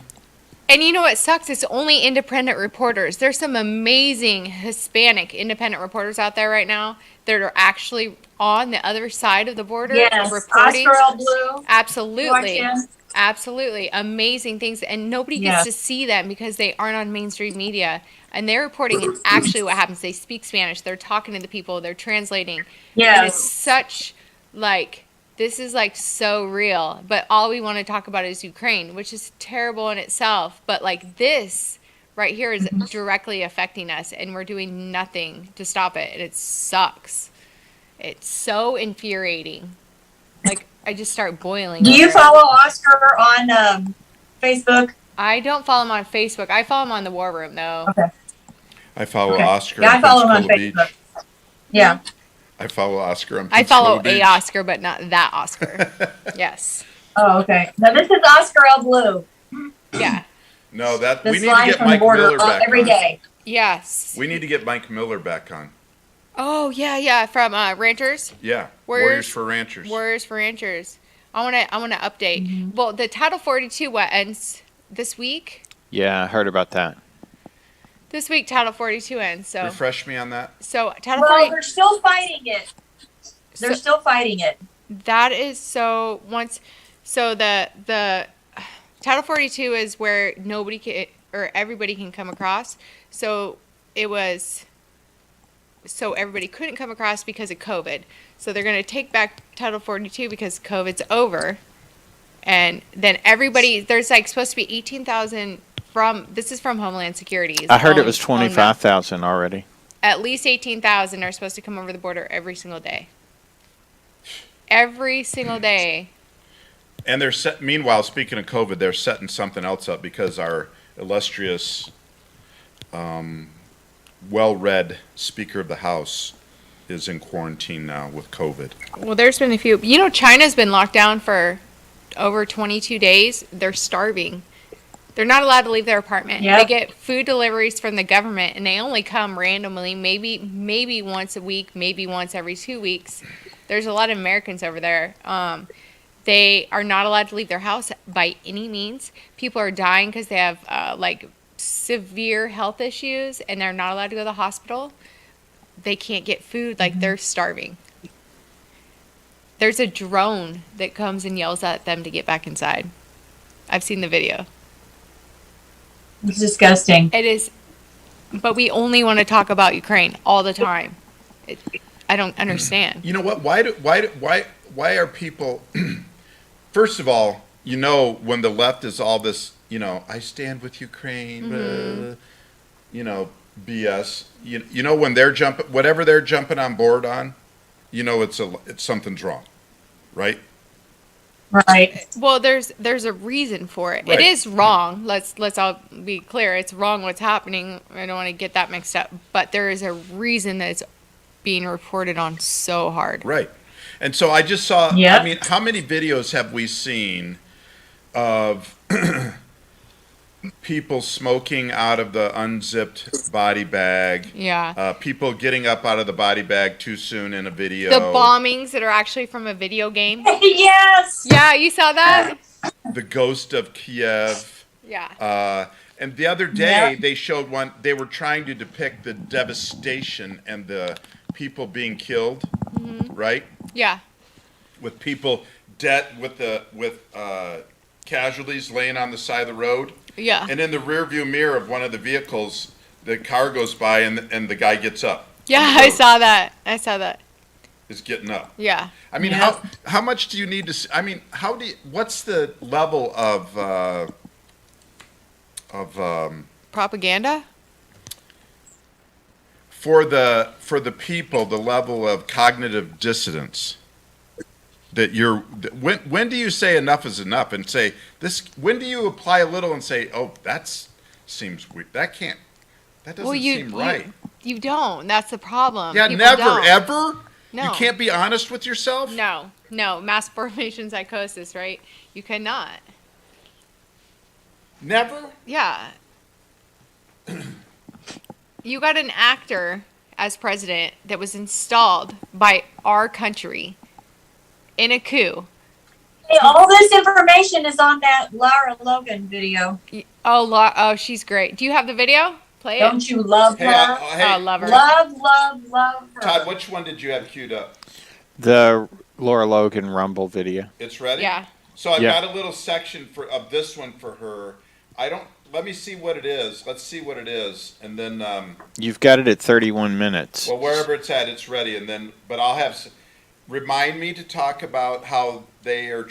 And you know what sucks? It's only independent reporters. There's some amazing Hispanic independent reporters out there right now that are actually on the other side of the border reporting. Oscar L. Blue. Absolutely. Absolutely. Amazing things. And nobody gets to see them because they aren't on mainstream media. And they're reporting actually what happens. They speak Spanish. They're talking to the people. They're translating. Yes. And it's such, like, this is, like, so real. But all we want to talk about is Ukraine, which is terrible in itself. But, like, this right here is directly affecting us. And we're doing nothing to stop it. And it sucks. It's so infuriating. Like, I just start boiling. Do you follow Oscar on Facebook? I don't follow him on Facebook. I follow him on the War Room, though. Okay. I follow Oscar. Yeah, I follow him on Pensacola Facebook. Beach. Yeah. I follow Oscar on I Pensacola follow Beach. a Oscar, but not that Oscar. Yes. Oh, okay. Now this is Oscar L. Blue. Yeah. No, that This we need to line get from the Mike border Miller back every on. day. Yes. We need to get Mike Miller back on. Oh, yeah, from Ranchers. Yeah. Warriors for Ranchers. Warriors for Ranchers. I want to update. Well, the Title 42 ends this week. Yeah, I heard about that. This week, Title 42 ends. So refresh me on that. So Title Well, 40. they're still fighting it. They're still fighting it. That is so once. So the Title 42 is where nobody can or everybody can come across. So it was. So everybody couldn't come across because of COVID. So they're going to take back Title 42 because COVID's over. And then everybody, there's like supposed to be 18,000 this is from Homeland Security. I heard it was 25,000 already. At least 18,000 are supposed to come over the border every single day. Every single day. And they're meanwhile, speaking of COVID, they're setting something else up because our illustrious, well-read Speaker of the House is in quarantine now with COVID. Well, there's been a few. You know, China's been locked down for over 22 days. They're starving. They're not allowed to leave their apartment. Yep. They get food deliveries from the government, and they only come randomly, maybe once a week, maybe once every 2 weeks. There's a lot of Americans over there. They are not allowed to leave their house by any means. People are dying because they have, like, severe health issues, and they're not allowed to go to the hospital. They can't get food. Like, they're starving. There's a drone that comes and yells at them to get back inside. I've seen the video. It's disgusting. It is, but we only want to talk about Ukraine all the time. I don't understand. You know what? Why are people? First of all, you know, when the left is all this, you know, I stand with Ukraine, you know, BS. You know, when they're jumping, whatever they're jumping on board on, you know, it's something's wrong, right? Right. Well, there's a reason for it. Right. It is wrong. Let's all be clear. It's wrong what's happening. I don't want to get that mixed up. But there is a reason that it's being reported on so hard. Right. And so I just saw, Yep. I mean, how many videos have we seen of people smoking out of the unzipped body bag? Yeah. People getting up out of the body bag too soon in a video. The bombings that are actually from a video game. Yes. Yeah, you saw that? The ghost of Kiev. Yeah. And the other day Yep. they showed one, they were trying to depict the devastation and the people being killed, right? Yeah. With people dead, with casualties laying on the side of the road. Yeah. And in the rearview mirror of one of the vehicles, the car goes by and the guy gets up. Yeah, on the I road. saw that. Is getting up. Yeah. I mean, Yeah. how much do you need to? I mean, what's the level of Propaganda? for the people, the level of cognitive dissonance that when do you say enough is enough and say this? When do you apply a little and say, oh, that seems weird. That doesn't seem right. You don't. That's the problem. Yeah, People never, don't. ever. No. You can't be honest with yourself? No. Mass formation psychosis, right? You cannot. Never? Yeah. You got an actor as president that was installed by our country in a coup. Hey, all this information is on that Lara Logan video. Oh, she's great. Do you have the video? Play it. Don't you love her? I love her. Love her. Todd, which one did you have queued up? The Laura Logan Rumble video. It's ready? Yeah. So I've got a little section of this one for her. Let me see what it is. Let's see what it is. And then... You've got it at 31 minutes. Well, wherever it's at, it's ready. And then, but I'll have... Remind me to talk about how they are,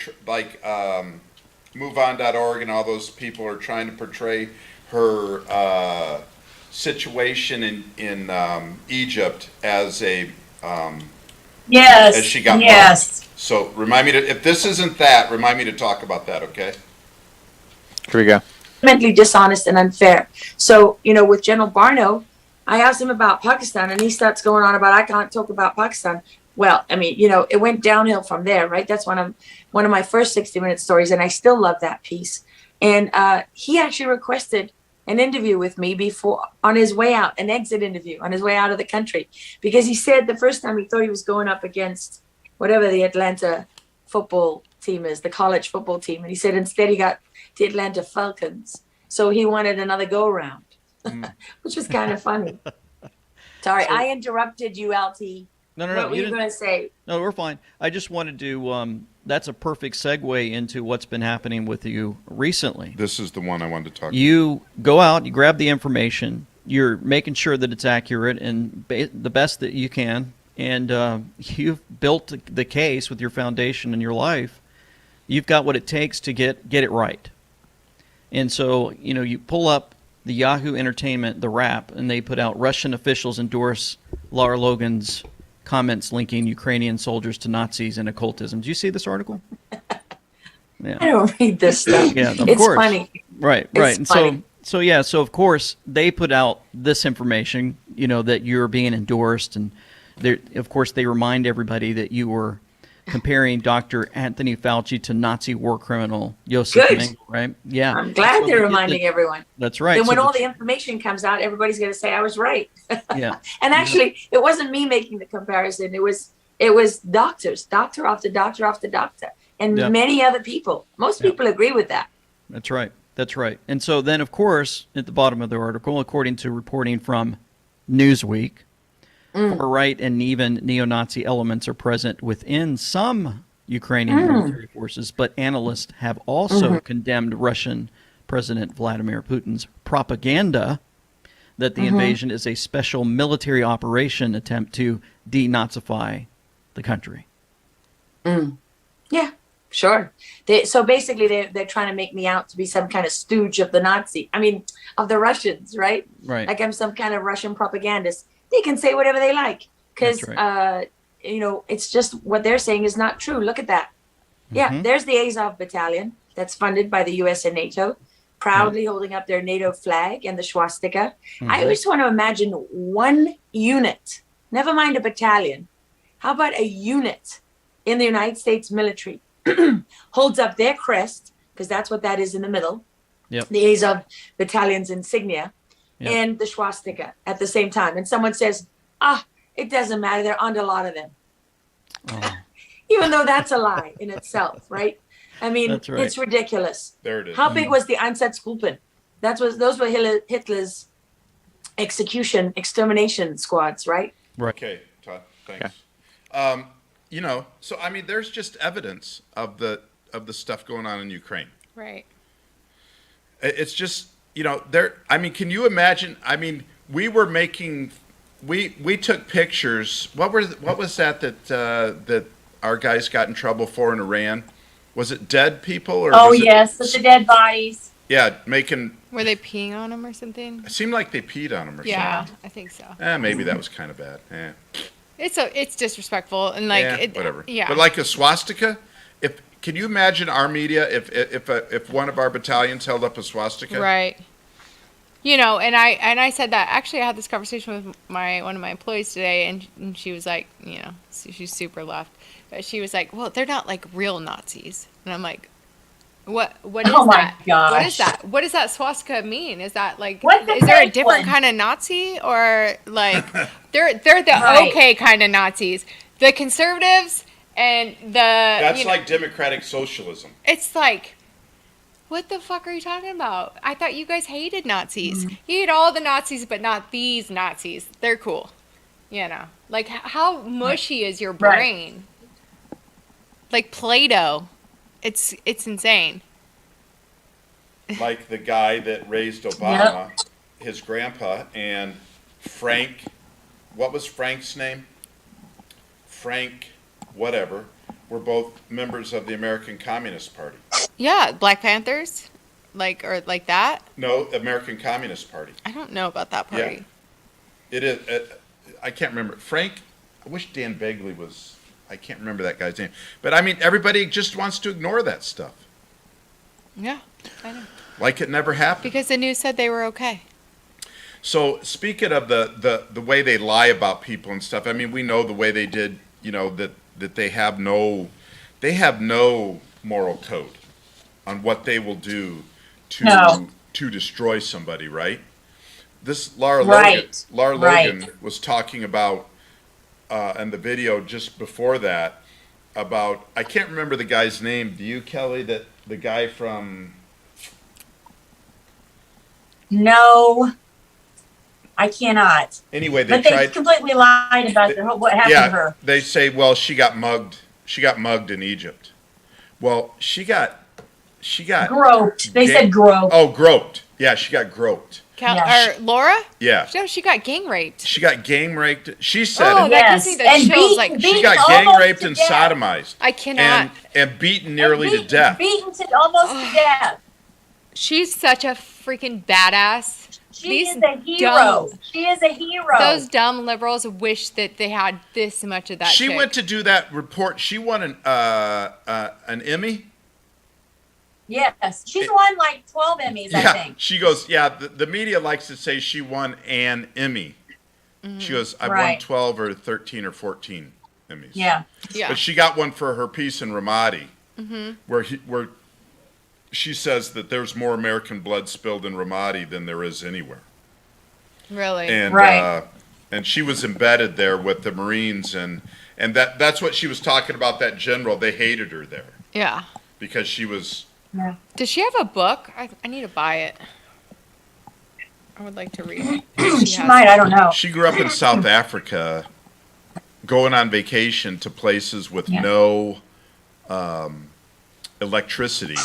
MoveOn.org and all those people are trying to portray her situation in Egypt as a... yes. As she got yes. mugged. So remind me to... If this isn't that, remind me to talk about that, okay? Here we go. Fundamentally dishonest and unfair. So, with General Barno, I asked him about Pakistan, and he starts going on about, I can't talk about Pakistan. Well, it went downhill from there, right? That's one of my first 60-minute stories, and I still love that piece. And he actually requested an interview with me before, on his way out, an exit interview on his way out of the country, because he said the first time he thought he was going up against whatever the Atlanta football team is, the college football team, and he said instead he got the Atlanta Falcons. So he wanted another go around, which was kind of funny. Sorry, I interrupted you, LT. No. What were you going to say? No, we're fine. I just wanted to, that's a perfect segue into what's been happening with you recently. This is the one I wanted to talk about. You go out, you grab the information, you're making sure that it's accurate and the best that you can, and you've built the case with your foundation and your life. You've got what it takes to get it right. And so, you pull up the Yahoo Entertainment, the Wrap, and they put out Russian officials endorse Lara Logan's comments linking Ukrainian soldiers to Nazis and occultism. Do you see this article? Yeah. I don't read this stuff. Yeah, of it's course. Funny. Right. It's And funny. so of course they put out this information, that you're being endorsed, and of course they remind everybody that you were comparing Dr. Anthony Fauci to Nazi war criminal Josef Mengele, right? Yeah. I'm glad they're reminding everyone. That's right. Then when all the information comes out, everybody's going to say I was right. Yeah. And actually, it wasn't me making the comparison. It was doctors, doctor after doctor after doctor, and many other people. Most people agree with that. That's right. And so then, of course, at the bottom of the article, according to reporting from Newsweek, far-right and even neo-Nazi elements are present within some Ukrainian military forces, but analysts have also condemned Russian President Vladimir Putin's propaganda that the invasion is a special military operation attempt to denazify the country. Yeah, sure. So basically, they're trying to make me out to be some kind of stooge of the of the Russians, right? Right. Like I'm some kind of Russian propagandist. They can say whatever they like because, it's just what they're saying is not true. Look at that. Yeah, there's the Azov battalion that's funded by the U.S. and NATO, proudly holding up their NATO flag and the swastika. I always want to imagine one unit, never mind a battalion. How about a unit in the United States military holds up their crest, because that's what that is in the middle, the Azov battalion's insignia, and the swastika at the same time. And someone says, it doesn't matter. There aren't a lot of them. Even though that's a lie in itself, right? I mean, it's ridiculous. There it is. How big was the Einsatzgruppen? Those were Hitler's extermination squads, right? Right. Okay, Todd, thanks. So I mean, there's just evidence of the stuff going on in Ukraine. Right. It's just, can you imagine? I mean, we took pictures. What was that our guys got in trouble for in Iran? Was it dead people or? Yes, the dead bodies. Yeah, Were they peeing on them or something? It seemed like they peed on them or something. Yeah, I think so. Maybe that was kind of bad. It's disrespectful and whatever. Yeah. But like a swastika, can you imagine our media if one of our battalions held up a swastika? Right. You know, and I said that. Actually, I had this conversation with one of my employees today, and she was like, you know, she's super left, but she was like, well, they're not like real Nazis, and I'm like, what is Oh my that? gosh. What is that? What does that swastika mean? Is that like, What's the is there a fake different one? kind of Nazi, or like they're the Right. okay kind of Nazis? The conservatives and That's like democratic socialism. it's like, what the fuck are you talking about? I thought you guys hated Nazis. You hate all the Nazis, but not these Nazis. They're cool. You know, like how mushy is your brain? Like Play-Doh. It's insane. Like the guy that raised Obama, his grandpa, and Frank, what was Frank's name? Frank whatever, were both members of the American Communist Party. Yeah, Black Panthers, like that. No, American Communist Party. I don't know about that party. Yeah. It is. I can't remember. Frank, I wish Dan Begley was, I can't remember that guy's name. But I mean, everybody just wants to ignore that stuff. Yeah, I know. Like it never happened. Because the news said they were okay. So speaking of the way they lie about people and stuff, I mean, we know the way they did, you know, that they have no moral code on what they will do to destroy somebody, right? This Lara Logan was talking about in the video just before that about, I can't remember the guy's name. Do you, Kelly? That the guy from? No, I cannot. Anyway, they completely lied about what happened to her. They say, well, she got mugged. She got mugged in Egypt. Well, she got groped. They said groped. Oh, groped. Yeah, she got groped. Or Laura? Yeah. No, she got gang raped. She got gang raped. She said that gives me the chills. She got gang raped and sodomized. I cannot. And beaten nearly to death. Beaten almost to death. She's such a freaking badass. She is a hero. She is a hero. Those dumb liberals wish that they had this much of that. She went to do that report. She won an Emmy. Yes, she's won like 12 Emmys, I think. She goes, the media likes to say she won an Emmy. Mm-hmm. She goes, I've won 12 or 13 or 14 Emmys. Yeah. But she got one for her piece in Ramadi, where she says that there's more American blood spilled in Ramadi than there is anywhere. Really? And, and she was embedded there with the Marines, and that's what she was talking about, that general. They hated her there. Yeah. Because she was... Yeah. Does she have a book? I need to buy it. I would like to read it. She might. I don't know. She grew up in South Africa, going on vacation to places with no electricity.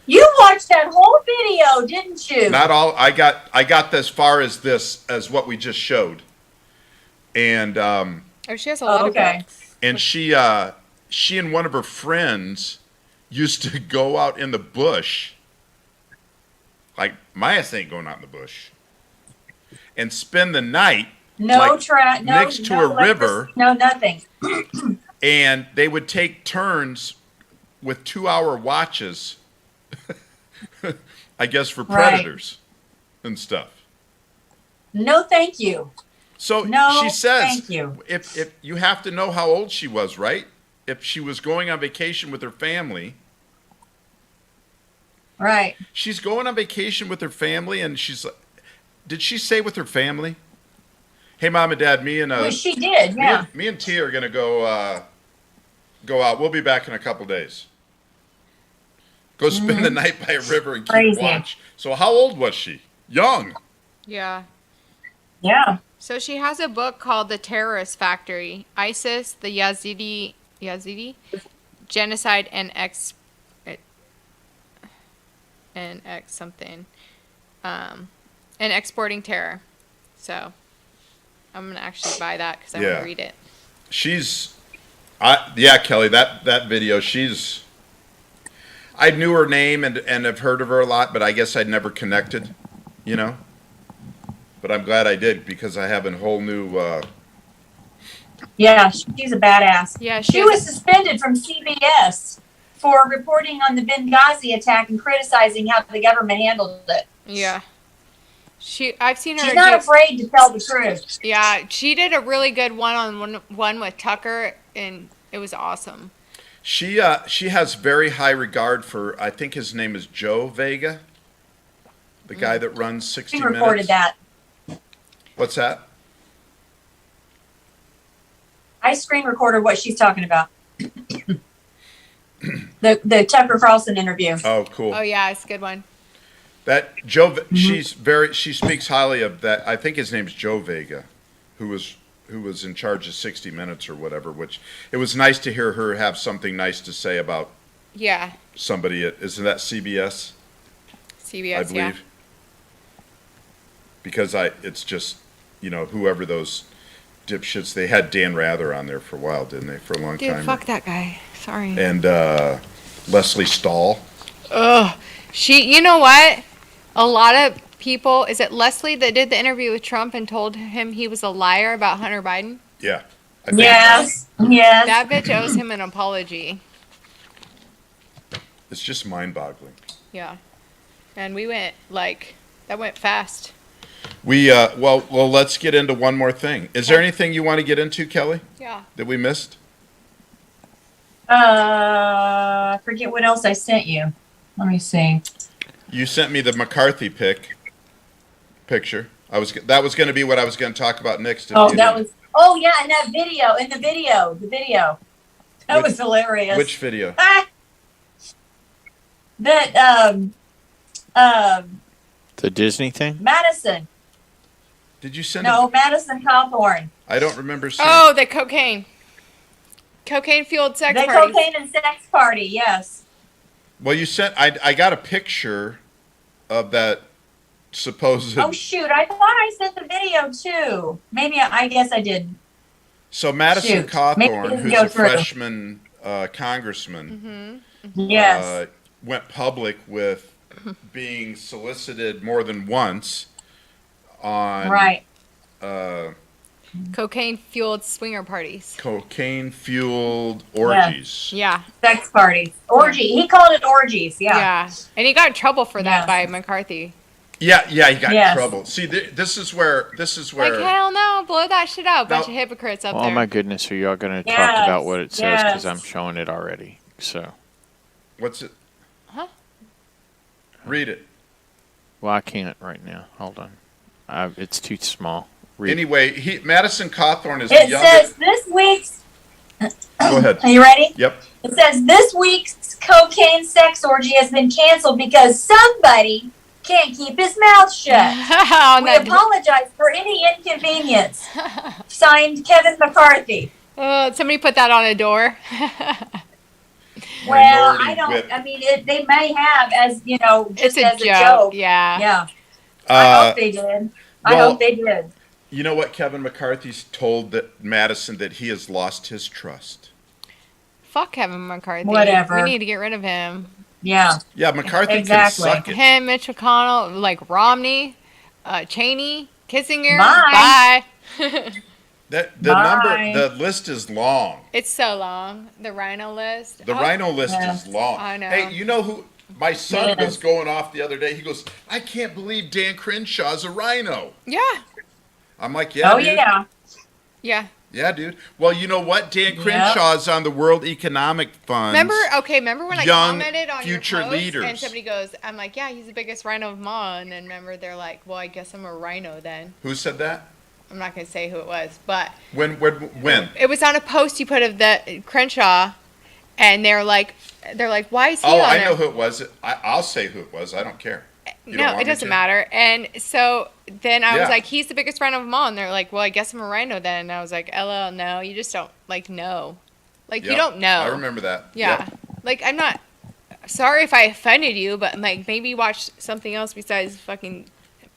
You watched that whole video, didn't you? Not all. I got as far as what we just showed, and she has a lot of books. And she and one of her friends used to go out in the bush, like my ass ain't going out in the bush, and spend the night next to a river. No, nothing. And they would take turns with 2-hour watches, I guess, for predators and stuff. No, thank you. So she says, thank you. If you have to know how old she was, right? If she was going on vacation with her family. Right. She's going on vacation with her family, and she's like, did she say with her family, hey, Mom and Dad, me and... Well, she did, yeah. Me and T are going to go out. We'll be back in a couple days. Go spend the night by a river and keep watch. So how old was she? Young. Yeah. Yeah. So she has a book called The Terrorist Factory, ISIS, the Yazidi, Genocide and Exporting Terror. So I'm going to actually buy that because I want to read it. Kelly, that video, I knew her name and have heard of her a lot, but I guess I'd never connected, you know? But I'm glad I did, because I have a whole new... Yeah, she's a badass. Yeah, she was suspended from CBS for reporting on the Benghazi attack and criticizing how the government handled it. Yeah. I've seen her. She's not afraid to tell the truth. Yeah, she did a really good one with Tucker, and it was awesome. She has very high regard for, I think his name is Joe Vega, the guy that runs 60 Minutes. She reported that. What's that? I screen recorded what she's talking about. the Tucker Carlson interview. Oh, cool. Oh yeah, it's a good one. That Joe, she speaks highly of that. I think his name's Joe Vega, who was in charge of 60 Minutes or whatever. Which it was nice to hear her have something nice to say about. Yeah. Somebody isn't that CBS? CBS, I believe. Yeah. Because it's just, whoever those dipshits. They had Dan Rather on there for a while, didn't they? For a long time. Dude, fuck that guy. Sorry. And Leslie Stahl. Ugh. You know what? A lot of people, is it Leslie that did the interview with Trump and told him he was a liar about Hunter Biden? Yeah. Yes. That bitch owes him an apology. It's just mind-boggling. Yeah. And we went, that went fast. Well, let's get into one more thing. Is there anything you want to get into, Kelly? Yeah. That we missed? I forget what else I sent you. Let me see. You sent me the McCarthy picture. That was going to be what I was going to talk about next. Oh, and that video, the video. That was hilarious. Which video? The Disney thing? Madison. Did you send No, Madison Cawthorn. I don't remember seeing. Oh, the cocaine. Cocaine-fueled sex party. The cocaine and sex party, yes. Well, you sent. I got a picture of that supposed. Oh shoot! I thought I sent the video too. Maybe I guess I did. So Madison Cawthorn, who's a freshman congressman, yes, went public with being solicited more than once on cocaine-fueled swinger parties. Cocaine-fueled orgies. Yeah. Sex parties. Orgy. He called it orgies. Yeah. Yeah. And he got in trouble for that by McCarthy. Yeah, he got in trouble. See, this is where. Like, hell no, blow that shit out. Bunch of hypocrites up there. Oh my goodness, are y'all going to talk about what it says? Because I'm showing it already. So. What's it? Huh? Read it. Well, I can't right now. Hold on. It's too small. Anyway, Madison Cawthorn is the youngest. It says this week's. Go ahead. Are you ready? Yep. It says this week's cocaine sex orgy has been canceled because somebody can't keep his mouth shut. We apologize for any inconvenience. Signed, Kevin McCarthy. Somebody put that on a door. Well, I don't. Whip. I mean, they may have, as just as a joke. Yeah. Yeah. I hope they did. I hope they did. You know what? Kevin McCarthy's told Madison that he has lost his trust. Fuck Kevin McCarthy. Whatever. We need to get rid of him. Yeah. Yeah, McCarthy can suck it. Him, Mitch McConnell, Romney, Cheney, Kissinger. Bye. The list is long. It's so long. The rhino list. The rhino list is long. I know. Hey, you know who? My son was going off the other day. He goes, I can't believe Dan Crenshaw's a rhino. Yeah. I'm like, yeah, dude. Yeah. Yeah. Yeah, dude. Well, you know what? Dan Crenshaw's on the World Economic Fund. Remember when I commented on future your post leaders. And somebody goes, I'm like, yeah, he's the biggest rhino of them all. And then remember, they're like, well, I guess I'm a rhino then. Who said that? I'm not going to say who it was, but. When? It was on a post you put of the Crenshaw, and they're like, why is he on I there? know who it was. I'll say who it was. I don't care. No, it doesn't matter. And so then I was like, he's the biggest rhino of them all. And they're like, well, I guess I'm a rhino then. And I was like, LL, no, you just don't, know. You don't know. I remember that. Yeah. Yep. I'm not sorry if I offended you, but maybe watch something else besides fucking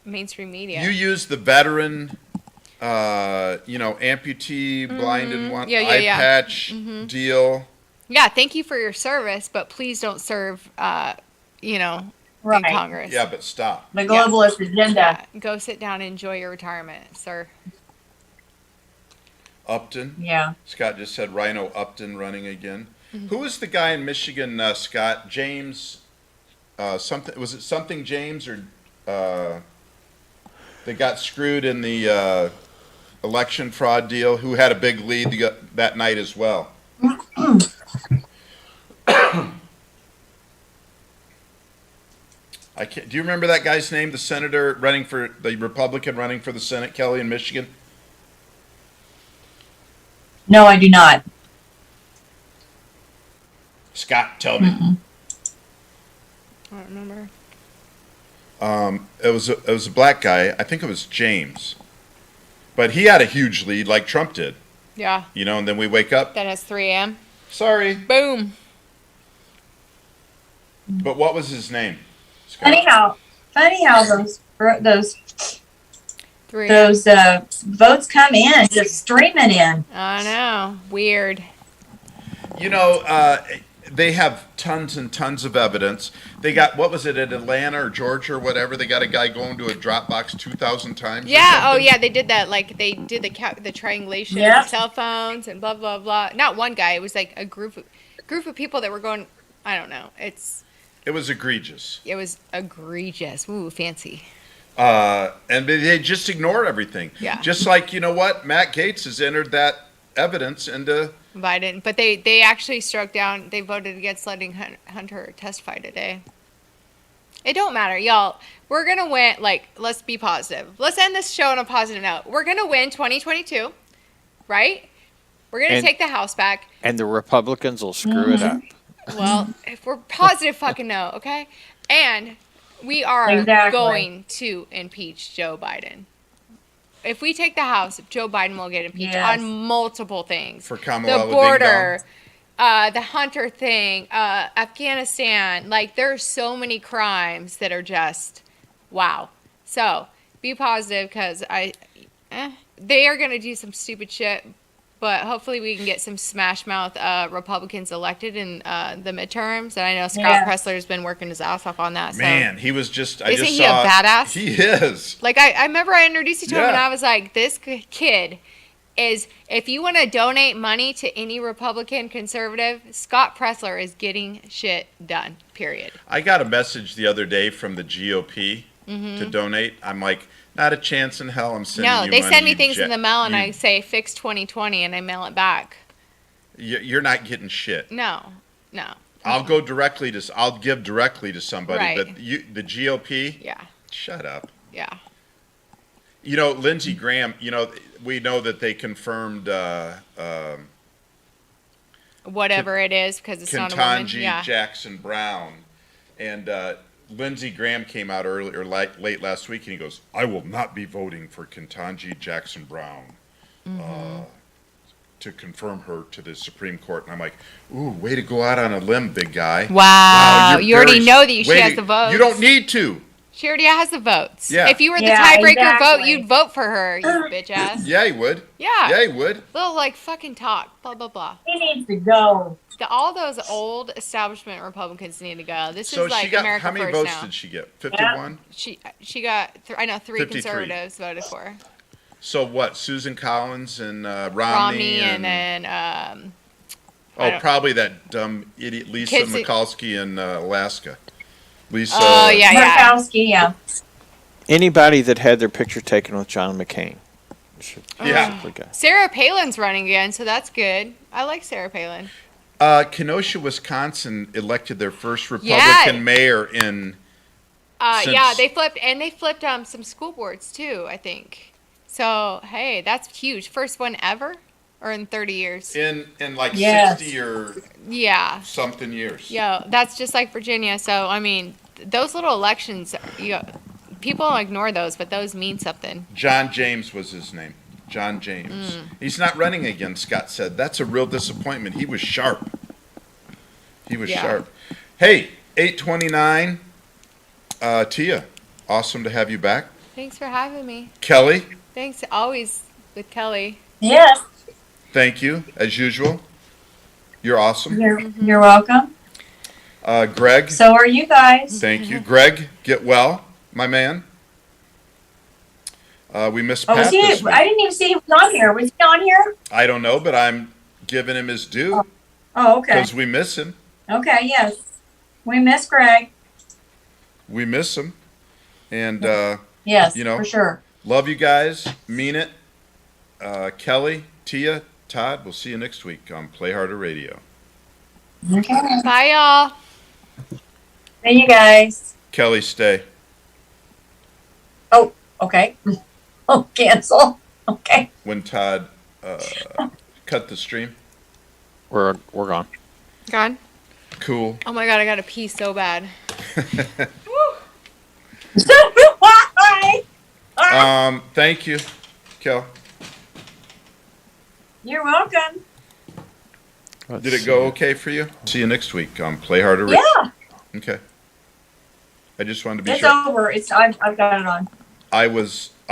mainstream media. You use the veteran, amputee, blind and one eye patch deal. Yeah, thank you for your service, but please don't serve, in Congress. Yeah, but stop. The globalist agenda. Yeah. Go sit down and enjoy your retirement, sir. Upton. Yeah. Scott just said Rhino Upton running again. Mm-hmm. Who was the guy in Michigan, Scott? James, something. Was it something James or? that got screwed in the election fraud deal, who had a big lead that night as well. Do you remember that guy's name, the senator the Republican running for the Senate, Kellie, in Michigan? No, I do not. Scott, tell me. I don't remember. It was a black guy. I think it was James, but he had a huge lead, like Trump did. Yeah. You know, and then we wake up. That has 3 a.m. Sorry. Boom. But what was his name? Scott? Funny how those 3 votes come in, just streaming in. I know. Weird. You know, they have tons and tons of evidence. They got, what was it, in Atlanta or Georgia or whatever? They got a guy going to a Dropbox 2,000 times. Yeah. Oh, yeah. They did that. Like they did the triangulation of cell phones and blah blah blah. Not one guy. It was like a group of people that were going. I don't know. It was egregious. It was egregious. Ooh, fancy. And they just ignore everything. Yeah. Just like, you know what? Matt Gaetz has entered that evidence into Biden, but they actually struck down. They voted against letting Hunter testify today. It don't matter, y'all. We're gonna win. Like, let's be positive. Let's end this show on a positive note. We're gonna win 2022, right? We're gonna take the House back, and the Republicans will screw it up. Well, if we're positive, fucking no, okay? And we are going to impeach Joe Biden. If we take the House, Joe Biden will get impeached on multiple things. For Kamala, the border, the Hunter thing, Afghanistan. Like, there are so many crimes that are just, wow. So, be positive, because they are going to do some stupid shit. But hopefully we can get some smash mouth Republicans elected in the midterms. And I know Scott Pressler has been working his ass off on that. So. Man, he was just, Isn't he a badass? He is. Like, I remember I introduced you to him and I was like, this kid is, if you want to donate money to any Republican conservative, Scott Pressler is getting shit done, period. I got a message the other day from the GOP to donate. I'm like, not a chance in hell I'm sending you money. No, they send me things in the mail and I say, fix 2020, and I mail it back. You're not getting shit. No. I'll give directly to somebody, but the GOP? Yeah. Shut up. Yeah. You know, Lindsey Graham, you know, we know that they confirmed whatever it is, because it's not a woman. Ketanji Jackson Brown. And Lindsey Graham came out late last week, and he goes, I will not be voting for Ketanji Jackson Brown to confirm her to the Supreme Court. And I'm like, ooh, way to go out on a limb, big guy. Wow, you already know that she has the votes. You don't need to. She already has the votes. Yeah. If you were the tiebreaker vote, you'd vote for her, you bitch ass. Yeah, he would. Yeah. Yeah, he would. Little, like, fucking talk. Blah, blah, blah. He needs to go. All those old establishment Republicans need to go. This So is like she got, America how many first votes now. did she get? 51? She got, I know, 3 53. conservatives voted for her. So what? Susan Collins and Romney and then probably that dumb idiot Lisa Murkowski in Alaska. Lisa. Oh yeah, Murkowski, yeah. Anybody that had their picture taken with John McCain. Sarah Palin's running again, so that's good. I like Sarah Palin. Kenosha, Wisconsin elected their first Republican mayor in. They flipped some school boards too, I think. So hey, that's huge. First one ever, or in 30 years. In like 60 or something years. Yeah, that's just like Virginia. So I mean, those little elections, people ignore those, but those mean something. John James was his name. John James. He's not running again, Scott said. That's a real disappointment. He was sharp. Sharp. Hey, 829. Tia, awesome to have you back. Thanks for having me. Kellie. Thanks, always with Kellie. Yes. Thank you, as usual. You're awesome. You're welcome. Greg. So are you guys. Thank you. Greg, get well, my man. We missed Pat this week. I didn't even see he was on here. Was he on here? I don't know, but I'm giving him his due. Oh, okay. Because we miss him. Okay, yes. We miss Greg. We miss him. And, yes, for sure. Love you guys. Mean it. Kelly, Tia, Todd, we'll see you next week on Play Harder Radio. Okay. Bye, y'all. See you guys. Kelly, stay. Oh, okay. Oh, cancel. Okay. When Todd cut the stream. We're gone. Gone? Cool. Oh my God, I gotta pee so bad. Thank you, Kel. You're welcome. Did it go okay for you? See you next week on Play Harder Radio. Yeah. Okay. I just wanted to be It's sure. over. I've got it on. I was